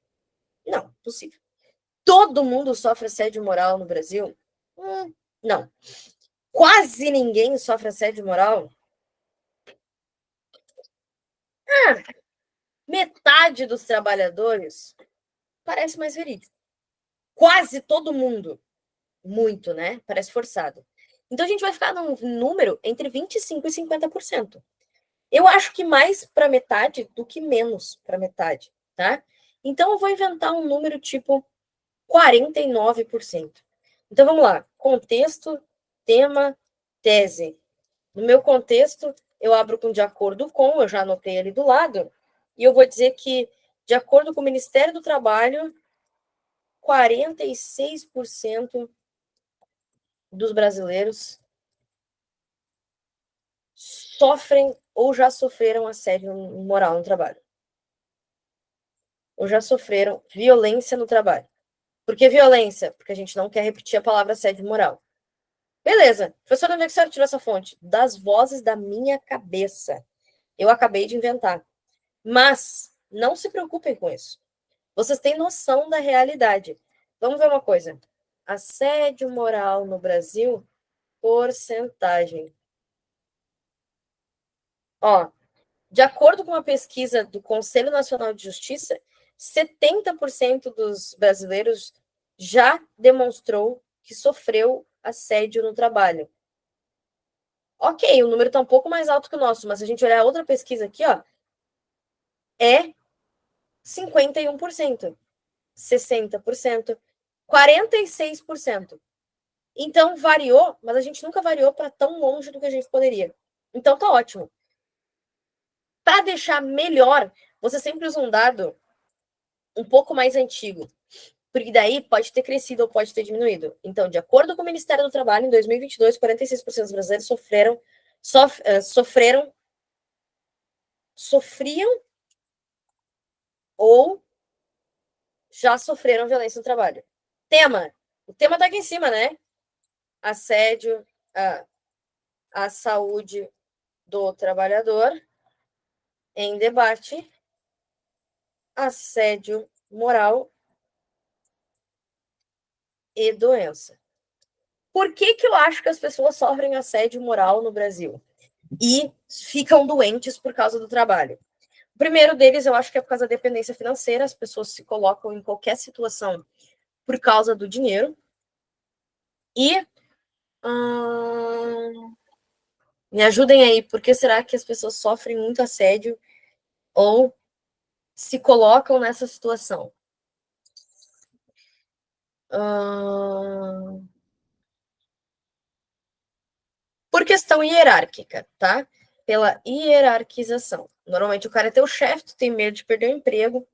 Não, possível. Todo mundo sofre assédio moral no Brasil? Não. Quase ninguém sofre assédio moral? Metade dos trabalhadores? Parece mais verídico. Quase todo mundo? Muito, né? Parece forçado. Então a gente vai ficar num número entre 25% e 50%. Eu acho que mais para metade do que menos para metade, tá? Então eu vou inventar um número tipo 49%. Então vamos lá. Contexto, tema, tese. No meu contexto, eu abro com de acordo com, eu já anotei ali do lado, e eu vou dizer que, de acordo com o Ministério do Trabalho, 46% dos brasileiros sofrem ou já sofreram assédio moral no trabalho. Ou já sofreram violência no trabalho. Por que violência? Porque a gente não quer repetir a palavra assédio moral. Beleza. Professor, onde é que a senhora tirou essa fonte? Das vozes da minha cabeça. Eu acabei de inventar. Mas não se preocupem com isso. Vocês têm noção da realidade. Vamos ver uma coisa. Assédio moral no Brasil, porcentagem. Ó, de acordo com uma pesquisa do Conselho Nacional de Justiça, 70% dos brasileiros já demonstrou que sofreu assédio no trabalho. Ok, o número está um pouco mais alto que o nosso, mas se a gente olhar outra pesquisa aqui, ó, é 51%, 60%, 46%. Então, variou, mas a gente nunca variou para tão longe do que a gente poderia. Então, tá ótimo. Para deixar melhor, você sempre usa um dado um pouco mais antigo, porque daí pode ter crescido ou pode ter diminuído. Então, de acordo com o Ministério do Trabalho, em 2022, 46% dos brasileiros sofriam ou já sofreram violência no trabalho. Tema. O tema tá aqui em cima, né? Assédio, a saúde do trabalhador em debate, assédio moral e doença. Por que eu acho que as pessoas sofrem assédio moral no Brasil e ficam doentes por causa do trabalho? O primeiro deles, eu acho que é por causa da dependência financeira. As pessoas se colocam em qualquer situação por causa do dinheiro. E me ajudem aí, por que será que as pessoas sofrem muito assédio ou se colocam nessa situação? Por questão hierárquica, tá? Pela hierarquização. Normalmente o cara é teu chefe, tu tem medo de perder o emprego,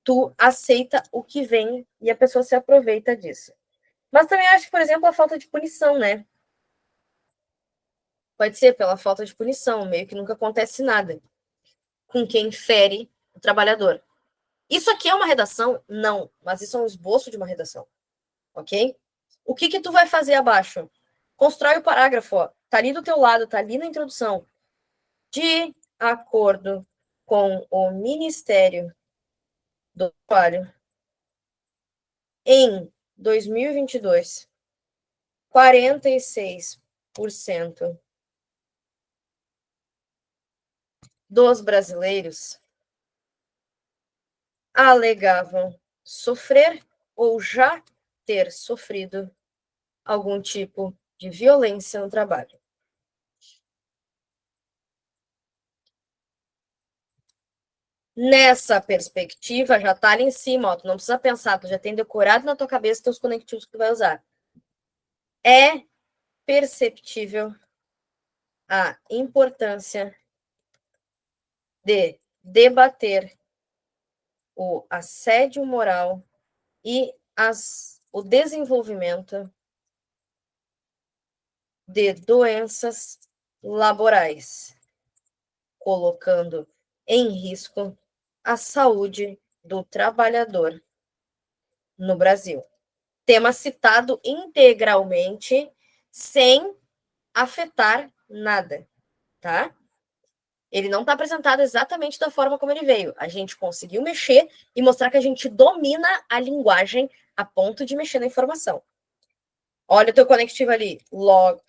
tu aceita o que vem e a pessoa se aproveita disso. Mas também acho que, por exemplo, a falta de punição, né? Pode ser pela falta de punição, meio que nunca acontece nada com quem fere o trabalhador. Isso aqui é uma redação? Não, mas isso é um esboço de uma redação, ok? O que tu vai fazer abaixo? Constrói o parágrafo, ó. Tá ali do teu lado, tá ali na introdução. De acordo com o Ministério do Trabalho em 2022, 46% dos brasileiros alegavam sofrer ou já ter sofrido algum tipo de violência no trabalho. Nessa perspectiva, já tá ali em cima, ó, tu não precisa pensar, tu já tem decorado na tua cabeça teus conectivos que tu vai usar. É perceptível a importância de debater o assédio moral e o desenvolvimento de doenças laborais, colocando em risco a saúde do trabalhador no Brasil. Tema citado integralmente, sem afetar nada, tá? Ele não está apresentado exatamente da forma como ele veio. A gente conseguiu mexer e mostrar que a gente domina a linguagem a ponto de mexer na informação. Olha o teu conectivo ali. Logo.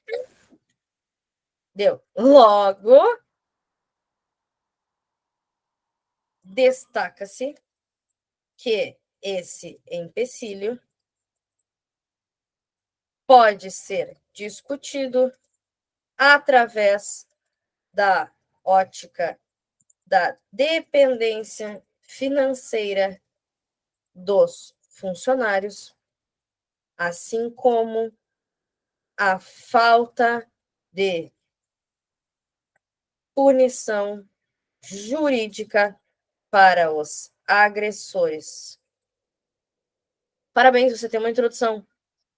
Deu. Logo. Destaca-se que esse empecilho pode ser discutido através da ótica da dependência financeira dos funcionários, assim como a falta de punição jurídica para os agressores. Parabéns, você tem uma introdução.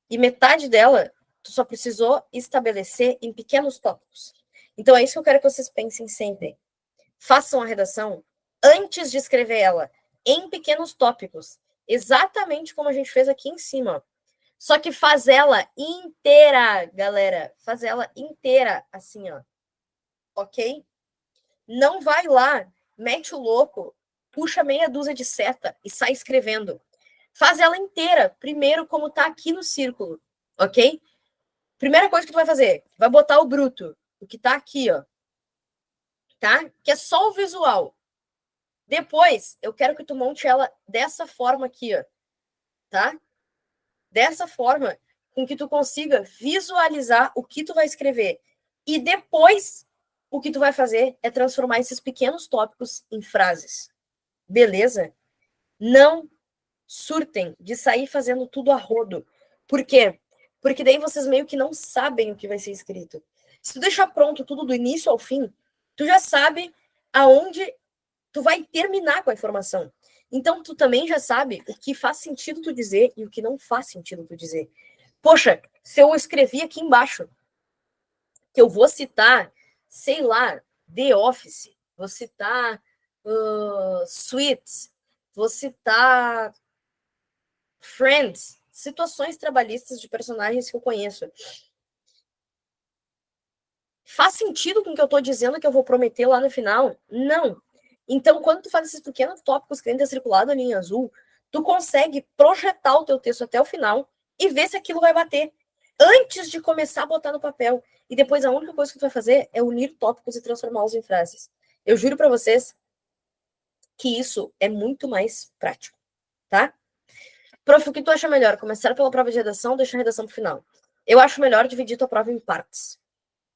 E metade dela, tu só precisou estabelecer em pequenos tópicos. Então é isso que eu quero que vocês pensem sempre. Façam a redação antes de escrever ela, em pequenos tópicos. Exatamente como a gente fez aqui em cima. Só que faz ela inteira, galera. Faz ela inteira, assim, ó. Ok? Não vai lá, mete o louco, puxa meia dúzia de seta e sai escrevendo. Faz ela inteira, primeiro como tá aqui no círculo, ok? Primeira coisa que tu vai fazer, vai botar o bruto, o que tá aqui, ó, tá? Que é só o visual. Depois, eu quero que tu monte ela dessa forma aqui, ó, tá? Dessa forma, com que tu consiga visualizar o que tu vai escrever. E depois, o que tu vai fazer é transformar esses pequenos tópicos em frases. Beleza? Não surtem de sair fazendo tudo a rodo. Por quê? Porque daí vocês meio que não sabem o que vai ser escrito. Se tu deixar pronto tudo do início ao fim, tu já sabe aonde tu vai terminar com a informação. Então tu também já sabe o que faz sentido tu dizer e o que não faz sentido tu dizer. Poxa, se eu escrevi aqui embaixo que eu vou citar, sei lá, The Office, vou citar Suits, vou citar Friends, situações trabalhistas de personagens que eu conheço. Faz sentido com o que eu estou dizendo que eu vou prometer lá no final? Não. Então, quando tu faz esses pequenos tópicos que ainda é circulado ali em azul, tu consegue projetar o teu texto até o final e ver se aquilo vai bater antes de começar a botar no papel. E depois a única coisa que tu vai fazer é unir tópicos e transformá-los em frases. Eu juro para vocês que isso é muito mais prático, tá? Prof, o que tu acha melhor? Começar pela prova de redação ou deixar a redação pro final? Eu acho melhor dividir tua prova em partes,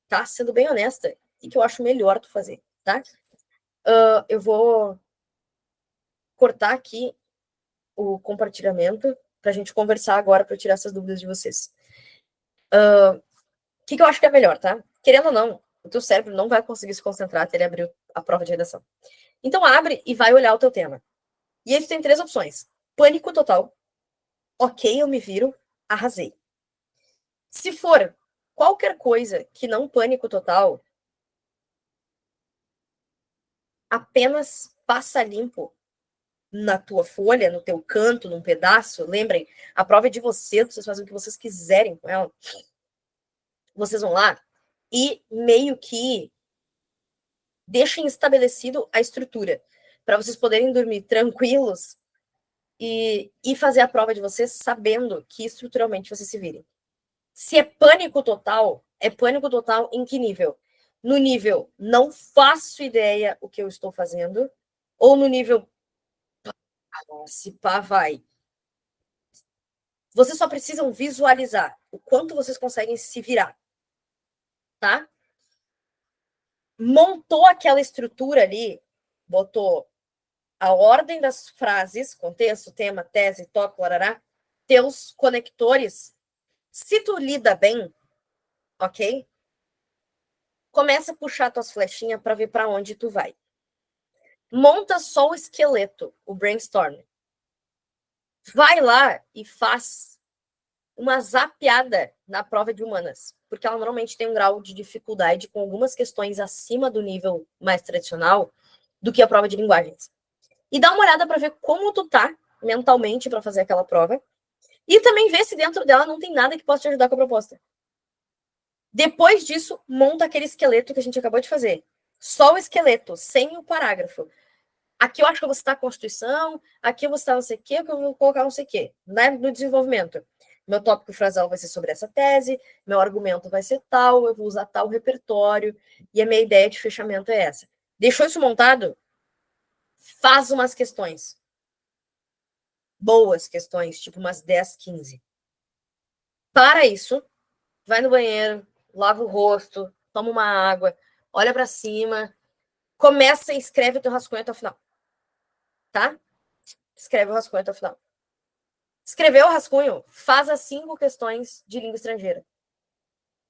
tá? Sendo bem honesta, o que eu acho melhor tu fazer, tá? Eu vou cortar aqui o compartilhamento pra gente conversar agora para tirar essas dúvidas de vocês. O que eu acho que é melhor, tá? Querendo ou não, o teu cérebro não vai conseguir se concentrar até ele abrir a prova de redação. Então abre e vai olhar o teu tema. E aí tu tem 3 opções. Pânico total. Ok, eu me viro, arrasei. Se for qualquer coisa que não pânico total, apenas passa limpo na tua folha, no teu canto, num pedaço. Lembrem, a prova é de vocês, vocês fazem o que vocês quiserem com ela. Vocês vão lá e meio que deixem estabelecido a estrutura, para vocês poderem dormir tranquilos e fazer a prova de vocês sabendo que estruturalmente vocês se virem. Se é pânico total em que nível? No nível, não faço ideia o que eu estou fazendo, ou no nível, se pá, vai. Vocês só precisam visualizar o quanto vocês conseguem se virar, tá? Montou aquela estrutura ali, botou a ordem das frases, contexto, tema, tese, tópico, larará, teus conectores. Se tu lida bem, ok? Começa a puxar tuas flechinhas para ver para onde tu vai. Monta só o esqueleto, o brainstorm. Vai lá e faz uma zapeada na prova de humanas, porque ela normalmente tem um grau de dificuldade com algumas questões acima do nível mais tradicional do que a prova de linguagens. E dá uma olhada para ver como tu tá mentalmente para fazer aquela prova. E também ver se dentro dela não tem nada que possa te ajudar com a proposta. Depois disso, monta aquele esqueleto que a gente acabou de fazer. Só o esqueleto, sem o parágrafo. Aqui eu acho que eu vou citar a Constituição, aqui eu vou citar não sei o quê, aqui eu vou colocar não sei o quê, né? No desenvolvimento. Meu tópico frasal vai ser sobre essa tese, meu argumento vai ser tal, eu vou usar tal repertório, e a minha ideia de fechamento é essa. Deixou isso montado? Faz umas questões. Boas questões, tipo umas 10, 15. Para isso, vai no banheiro, lava o rosto, toma uma água, olha para cima, começa e escreve o teu rascunho até o final. Tá? Escreve o rascunho até o final. Escreveu o rascunho, faz as 5 questões de língua estrangeira.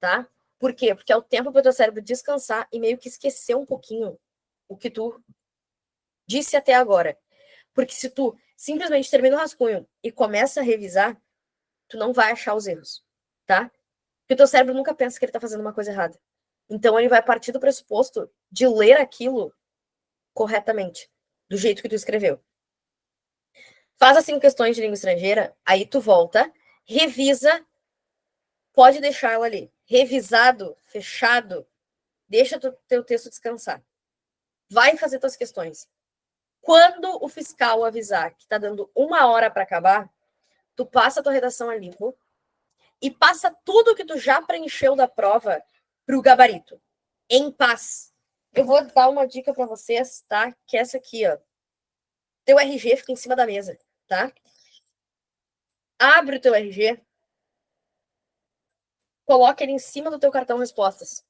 Tá? Por quê? Porque é o tempo para o teu cérebro descansar e meio que esquecer um pouquinho o que tu disse até agora. Porque se tu simplesmente termina o rascunho e começa a revisar, tu não vai achar os erros, tá? Porque o teu cérebro nunca pensa que ele tá fazendo uma coisa errada. Então ele vai partir do pressuposto de ler aquilo corretamente, do jeito que tu escreveu. Faz as 5 questões de língua estrangeira, aí tu volta, revisa, pode deixar ela ali. Revisado, fechado, deixa teu texto descansar. Vai fazer tuas questões. Quando o fiscal avisar que tá dando 1 hora para acabar, tu passa a tua redação a limpo e passa tudo que tu já preencheu da prova pro gabarito, em paz. Eu vou dar uma dica para vocês, tá? Que é essa aqui, ó. Teu RG fica em cima da mesa, tá? Abre o teu RG, coloca ele em cima do teu cartão respostas.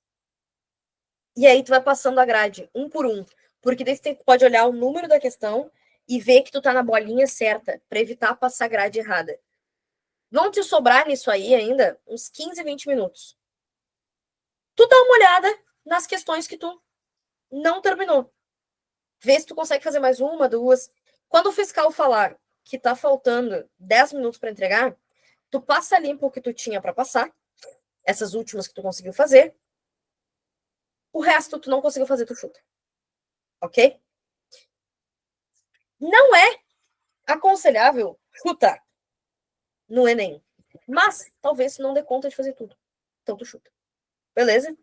E aí tu vai passando a grade, um por um. Porque daí tu pode olhar o número da questão e ver que tu tá na bolinha certa, para evitar passar a grade errada. Vão te sobrar nisso aí ainda uns 15, 20 minutos. Tu dá uma olhada nas questões que tu não terminou. Vê se tu consegue fazer mais uma, duas. Quando o fiscal falar que tá faltando 10 minutos para entregar, tu passa limpo o que tu tinha para passar, essas últimas que tu conseguiu fazer. O resto tu não conseguiu fazer, tu chuta. Ok? Não é aconselhável chutar no Enem. Mas talvez tu não dê conta de fazer tudo. Então tu chuta. Beleza?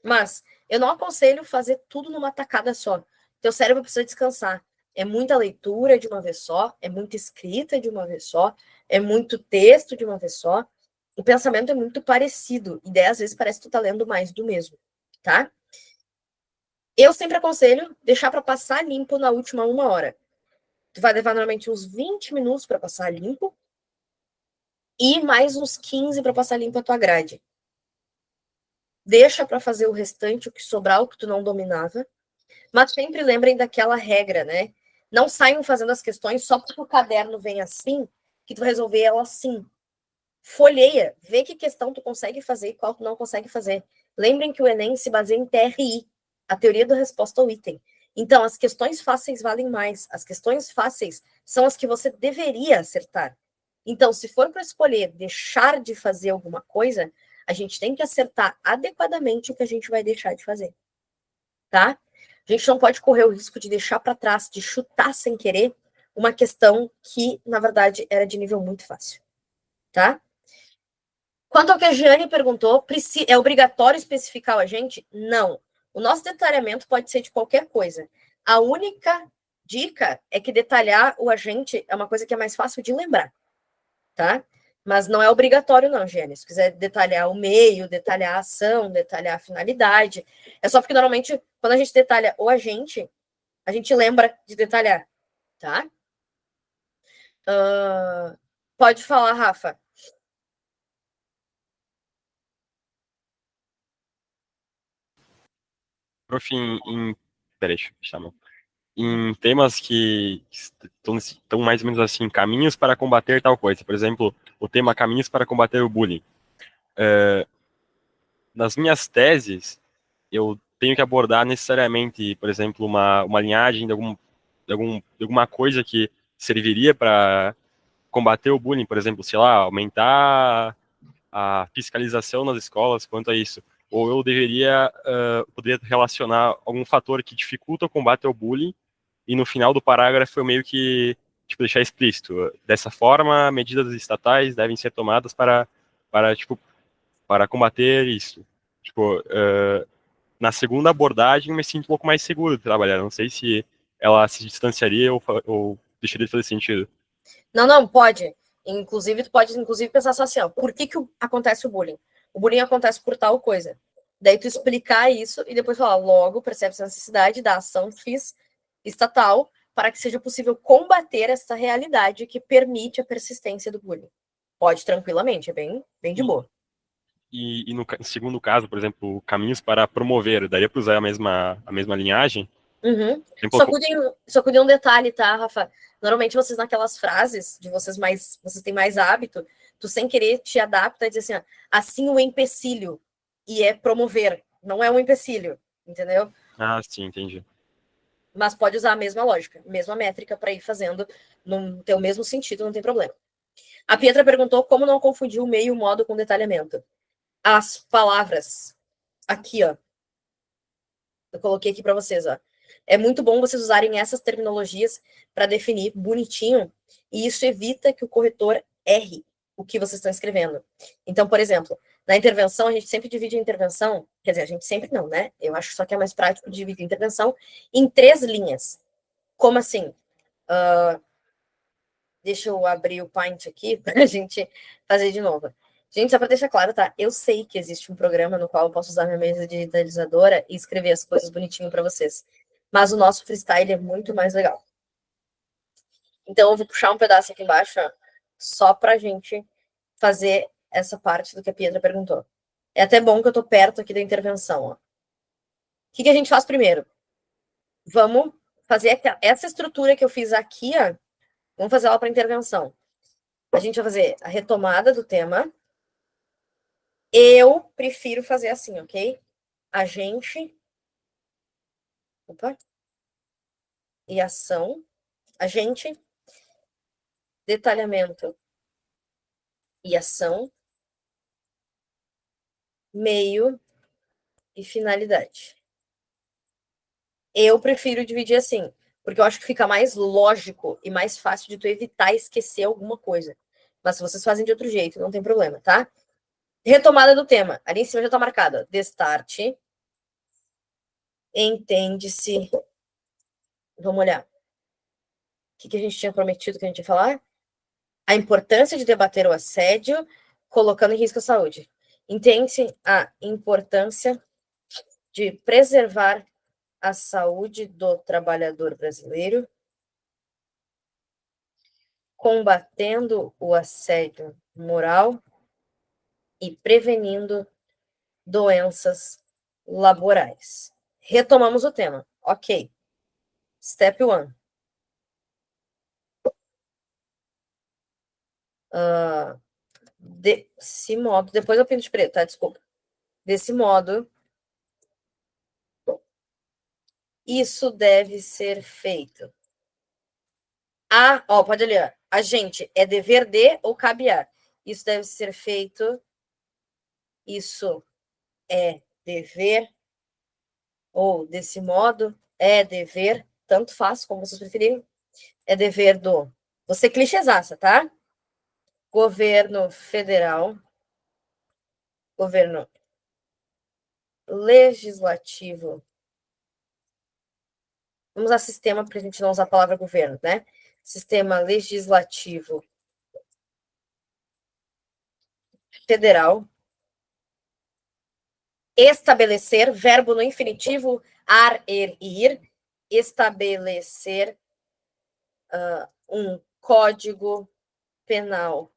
Mas eu não aconselho fazer tudo numa tacada só. Teu cérebro precisa descansar. É muita leitura de uma vez só, é muita escrita de uma vez só, é muito texto de uma vez só. O pensamento é muito parecido, e daí às vezes parece que tu tá lendo mais do mesmo, tá? Eu sempre aconselho deixar para passar limpo na última 1 hora. Tu vai levar normalmente uns 20 minutos para passar limpo e mais uns 15 para passar limpo a tua grade. Deixa para fazer o restante, o que sobrar, o que tu não dominava. Mas sempre lembrem daquela regra, né? Não saiam fazendo as questões só porque o caderno vem assim, que tu vai resolver ela assim. Folheia, vê que questão tu consegue fazer e qual tu não consegue fazer. Lembrem que o Enem se baseia em TRI, a teoria da resposta ao item. Então, as questões fáceis valem mais. As questões fáceis são as que você deveria acertar. Então, se for para escolher deixar de fazer alguma coisa, a gente tem que acertar adequadamente o que a gente vai deixar de fazer. Tá? A gente não pode correr o risco de deixar para trás, de chutar sem querer uma questão que, na verdade, era de nível muito fácil. Tá? Quanto ao que a Giane perguntou, é obrigatório especificar o agente? Não. O nosso detalhamento pode ser de qualquer coisa. A única dica é que detalhar o agente é uma coisa que é mais fácil de lembrar, tá? Mas não é obrigatório não, Gênesis. Se quiser detalhar o meio, detalhar a ação, detalhar a finalidade, é só porque normalmente quando a gente detalha o agente, a gente lembra de detalhar, tá? Pode falar, Rafa. Prof, peraí, deixa eu chamar. Em temas que estão mais ou menos assim, caminhos para combater tal coisa. Por exemplo, o tema caminhos para combater o bullying. Nas minhas teses, eu tenho que abordar necessariamente, por exemplo, uma linhagem de alguma coisa que serviria para combater o bullying, por exemplo, sei lá, aumentar a fiscalização nas escolas quanto a isso. Ou eu deveria, poderia relacionar algum fator que dificulta o combate ao bullying e no final do parágrafo eu meio que tipo, deixar explícito. Dessa forma, medidas estatais devem ser tomadas tipo, para combater isso. Tipo, na segunda abordagem eu me sinto um pouco mais seguro de trabalhar. Não sei se ela se distanciaria ou deixaria de fazer sentido. Não, pode. Inclusive, tu pode pensar só assim, ó, por que acontece o bullying? O bullying acontece por tal coisa. Daí tu explicar isso e depois falar, logo percebe-se a necessidade da ação X estatal para que seja possível combater essa realidade que permite a persistência do bullying. Pode tranquilamente, é bem de boa. E no segundo caso, por exemplo, caminhos para promover, daria para usar a mesma linhagem? Uhum. Exemplo, Só cuidem um detalhe, tá, Rafa? Normalmente vocês naquelas frases de vocês têm mais hábito, tu sem querer te adapta e diz assim, ó, assim o empecilho, e é promover, não é um empecilho, entendeu? ah, sim, entendi. Mas pode usar a mesma lógica, mesma métrica para ir fazendo, não ter o mesmo sentido, não tem problema. A Pietra perguntou como não confundir o meio e o modo com detalhamento. As palavras, aqui, ó, eu coloquei aqui para vocês, ó. É muito bom vocês usarem essas terminologias para definir bonitinho, e isso evita que o corretor erre o que vocês estão escrevendo. Então, por exemplo, na intervenção, a gente sempre divide a intervenção, quer dizer, a gente sempre não, né? Eu acho só que é mais prático dividir a intervenção em 3 linhas. Como assim? Deixa eu abrir o Paint aqui para a gente fazer de novo. Gente, só para deixar claro, tá? Eu sei que existe um programa no qual eu posso usar minha mesa digitalizadora e escrever as coisas bonitinho para vocês. Mas o nosso freestyle é muito mais legal. Então eu vou puxar um pedaço aqui embaixo, ó, só pra gente fazer essa parte do que a Pietra perguntou. É até bom que eu tô perto aqui da intervenção, ó. O que a gente faz primeiro? Vamos fazer essa estrutura que eu fiz aqui, ó, vamos fazer ela para intervenção. A gente vai fazer a retomada do tema. Eu prefiro fazer assim, ok? Agente. Opa. E ação. Agente. Detalhamento. E ação. Meio. E finalidade. Eu prefiro dividir assim, porque eu acho que fica mais lógico e mais fácil de tu evitar esquecer alguma coisa. Mas se vocês fazem de outro jeito, não tem problema, tá? Retomada do tema. Ali em cima já tá marcada. Destarte. Entende-se. Vamos olhar. O que a gente tinha prometido que a gente ia falar? A importância de debater o assédio, colocando em risco a saúde. Entende-se a importância de preservar a saúde do trabalhador brasileiro, combatendo o assédio moral e prevenindo doenças laborais. Retomamos o tema. Ok. Step 1. Desse modo, depois eu pinto de preto, tá? Desculpa. Desse modo, isso deve ser feito. Pode olhar. A gente é dever de ou cabe a. Isso deve ser feito. Isso é dever ou desse modo é dever, tanto faz como vocês preferirem. É dever do. Você clichêsaça, tá? Governo federal, governo legislativo. Vamos usar sistema para a gente não usar a palavra governo, né? Sistema legislativo federal. Estabelecer, verbo no infinitivo, ar, ir. Estabelecer um código penal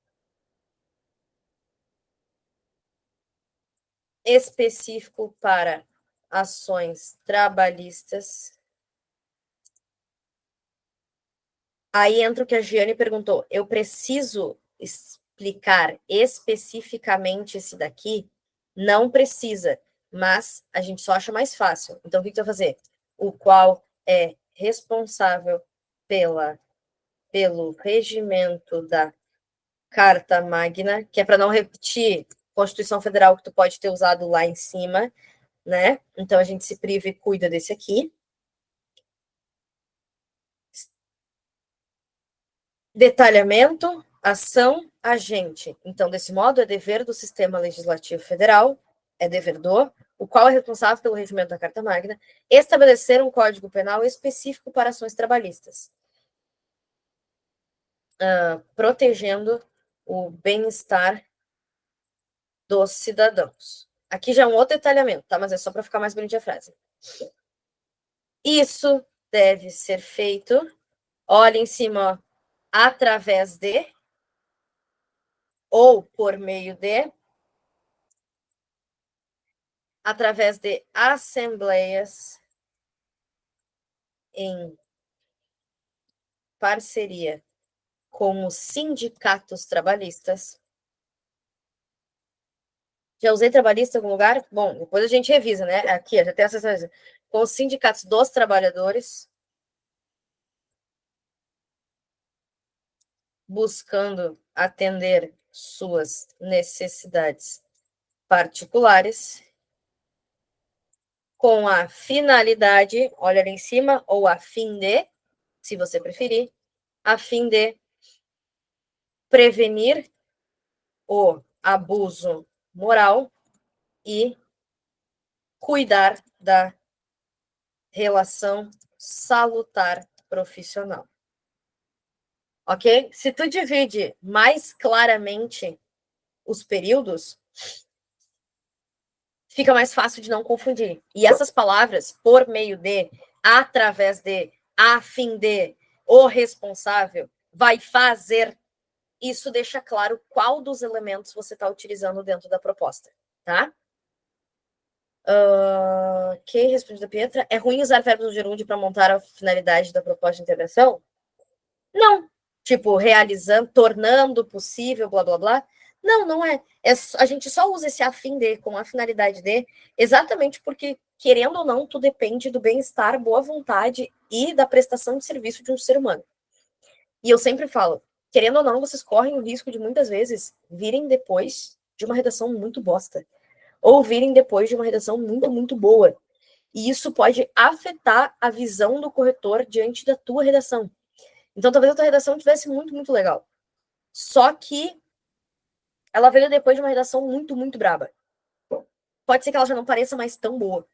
específico para ações trabalhistas. Aí entra o que a Giane perguntou. Eu preciso explicar especificamente esse daqui? Não precisa, mas a gente só acha mais fácil. Então, o que tu vai fazer? O qual é responsável pelo regimento da Carta Magna, que é para não repetir Constituição Federal que tu pode ter usado lá em cima, né? Então a gente se priva e cuida desse aqui. Detalhamento, ação, agente. Então, desse modo, é dever do Sistema Legislativo Federal, é dever do, o qual é responsável pelo regimento da Carta Magna, estabelecer um código penal específico para ações trabalhistas, protegendo o bem-estar dos cidadãos. Aqui já é um outro detalhamento, tá? Mas é só para ficar mais bonitinha a frase. Isso deve ser feito, olha em cima, ó, através de, ou por meio de, através de assembleias em parceria com os sindicatos trabalhistas. Já usei trabalhista em algum lugar? Bom, depois a gente revisa, né? Aqui, já tem essa coisa. Com os sindicatos dos trabalhadores, buscando atender suas necessidades particulares, com a finalidade, olha ali em cima, ou a fim de, se você preferir, a fim de prevenir o abuso moral e cuidar da relação salutar profissional. Ok? Se tu divide mais claramente os períodos, fica mais fácil de não confundir. E essas palavras, por meio de, através de, a fim de, o responsável, vai fazer, isso deixa claro qual dos elementos você está utilizando dentro da proposta, tá? Ok, responde da Pietra. É ruim usar verbos no gerúndio para montar a finalidade da proposta de integração? Não. Tipo, realizando, tornando possível, blá, blá, blá. Não, não é. A gente só usa esse a fim de, com a finalidade de, exatamente porque, querendo ou não, tu depende do bem-estar, boa vontade e da prestação de serviço de um ser humano. E eu sempre falo, querendo ou não, vocês correm o risco de, muitas vezes, virem depois de uma redação muito bosta. Ou virem depois de uma redação muito, muito boa. E isso pode afetar a visão do corretor diante da tua redação. Então, talvez a tua redação tivesse muito, muito legal. Só que ela veio depois de uma redação muito, muito braba. Pode ser que ela já não pareça mais tão boa.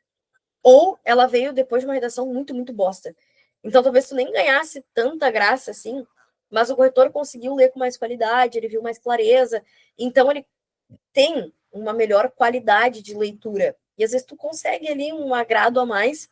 Ou ela veio depois de uma redação muito, muito bosta. Então, talvez tu nem ganhasse tanta graça assim, mas o corretor conseguiu ler com mais qualidade, ele viu mais clareza. Então, ele tem uma melhor qualidade de leitura. E às vezes tu consegue ali um agrado a mais,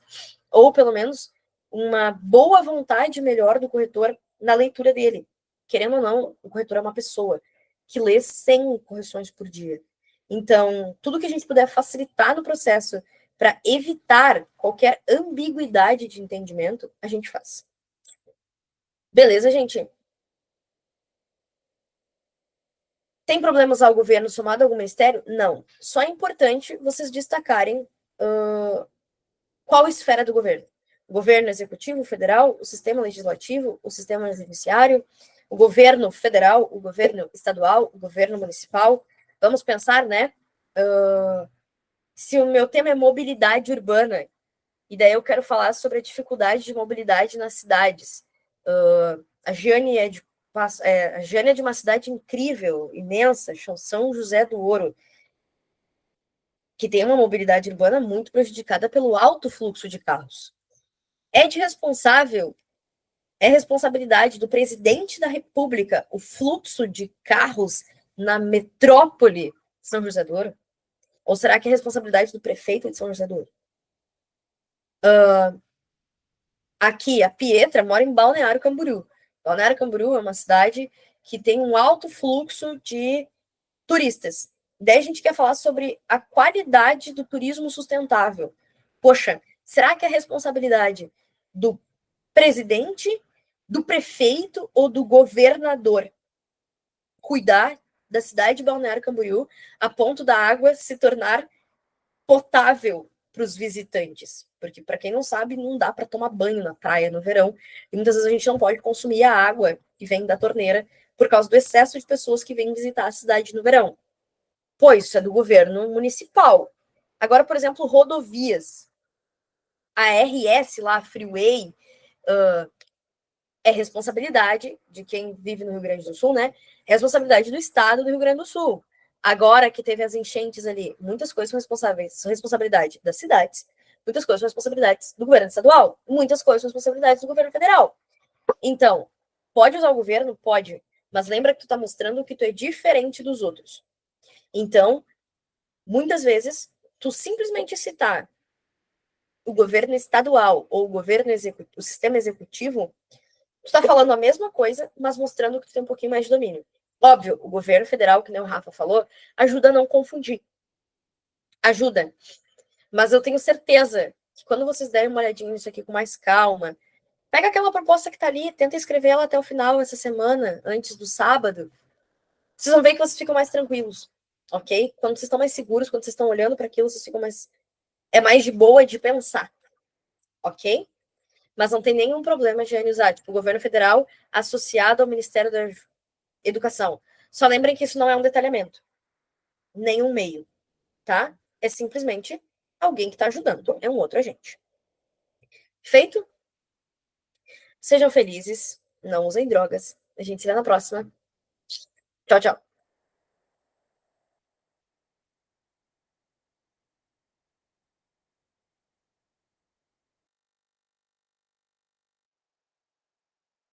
ou pelo menos uma boa vontade melhor do corretor na leitura dele. Querendo ou não, o corretor é uma pessoa que lê 100 correções por dia. Então, tudo que a gente puder facilitar no processo para evitar qualquer ambiguidade de entendimento, a gente faz. Beleza, gente? Tem problema usar o governo somado a algum ministério? Não. Só é importante vocês destacarem qual esfera do governo. O governo executivo, federal, o sistema legislativo, o sistema judiciário, o governo federal, o governo estadual, o governo municipal. Vamos pensar, né? Se o meu tema é mobilidade urbana, e daí eu quero falar sobre a dificuldade de mobilidade nas cidades. A Jane é de uma cidade incrível, imensa, São José do Ouro, que tem uma mobilidade urbana muito prejudicada pelo alto fluxo de carros. É responsabilidade do presidente da República o fluxo de carros na metrópole São José do Ouro? Ou será que é responsabilidade do prefeito de São José do Ouro? Aqui, a Pietra mora em Balneário Camboriú. Balneário Camboriú é uma cidade que tem um alto fluxo de turistas. Daí a gente quer falar sobre a qualidade do turismo sustentável. Poxa, será que é responsabilidade do presidente, do prefeito ou do governador cuidar da cidade de Balneário Camboriú a ponto da água se tornar potável para os visitantes? Porque, para quem não sabe, não dá para tomar banho na praia no verão, e muitas vezes a gente não pode consumir a água que vem da torneira por causa do excesso de pessoas que vêm visitar a cidade no verão. Pois isso é do governo municipal. Agora, por exemplo, rodovias. A RS lá, a Freeway, é responsabilidade de quem vive no Rio Grande do Sul, né? É responsabilidade do Estado do Rio Grande do Sul. Agora que teve as enchentes ali, muitas coisas são responsabilidade das cidades, muitas coisas são responsabilidades do governo estadual, muitas coisas são responsabilidades do governo federal. Então, pode usar o governo? Pode. Mas lembra que tu tá mostrando que tu é diferente dos outros. Então, muitas vezes, tu simplesmente citar o governo estadual ou o governo executivo, o sistema executivo, tu está falando a mesma coisa, mas mostrando que tu tem um pouquinho mais de domínio. Óbvio, o governo federal, que nem o Rafa falou, ajuda a não confundir. Ajuda. Mas eu tenho certeza que quando vocês derem uma olhadinha nisso aqui com mais calma, pega aquela proposta que tá ali, tenta escrever ela até o final essa semana, antes do sábado. Vocês vão ver que vocês ficam mais tranquilos, ok? Quando vocês estão mais seguros, quando vocês estão olhando para aquilo, vocês ficam mais... É mais de boa de pensar, ok? Mas não tem nenhum problema de usar, tipo, o governo federal associado ao Ministério da Educação. Só lembrem que isso não é um detalhamento, nenhum meio, tá? É simplesmente alguém que está ajudando, é um outro agente. Feito? Sejam felizes, não usem drogas. A gente se vê na próxima. Tchau, tchau.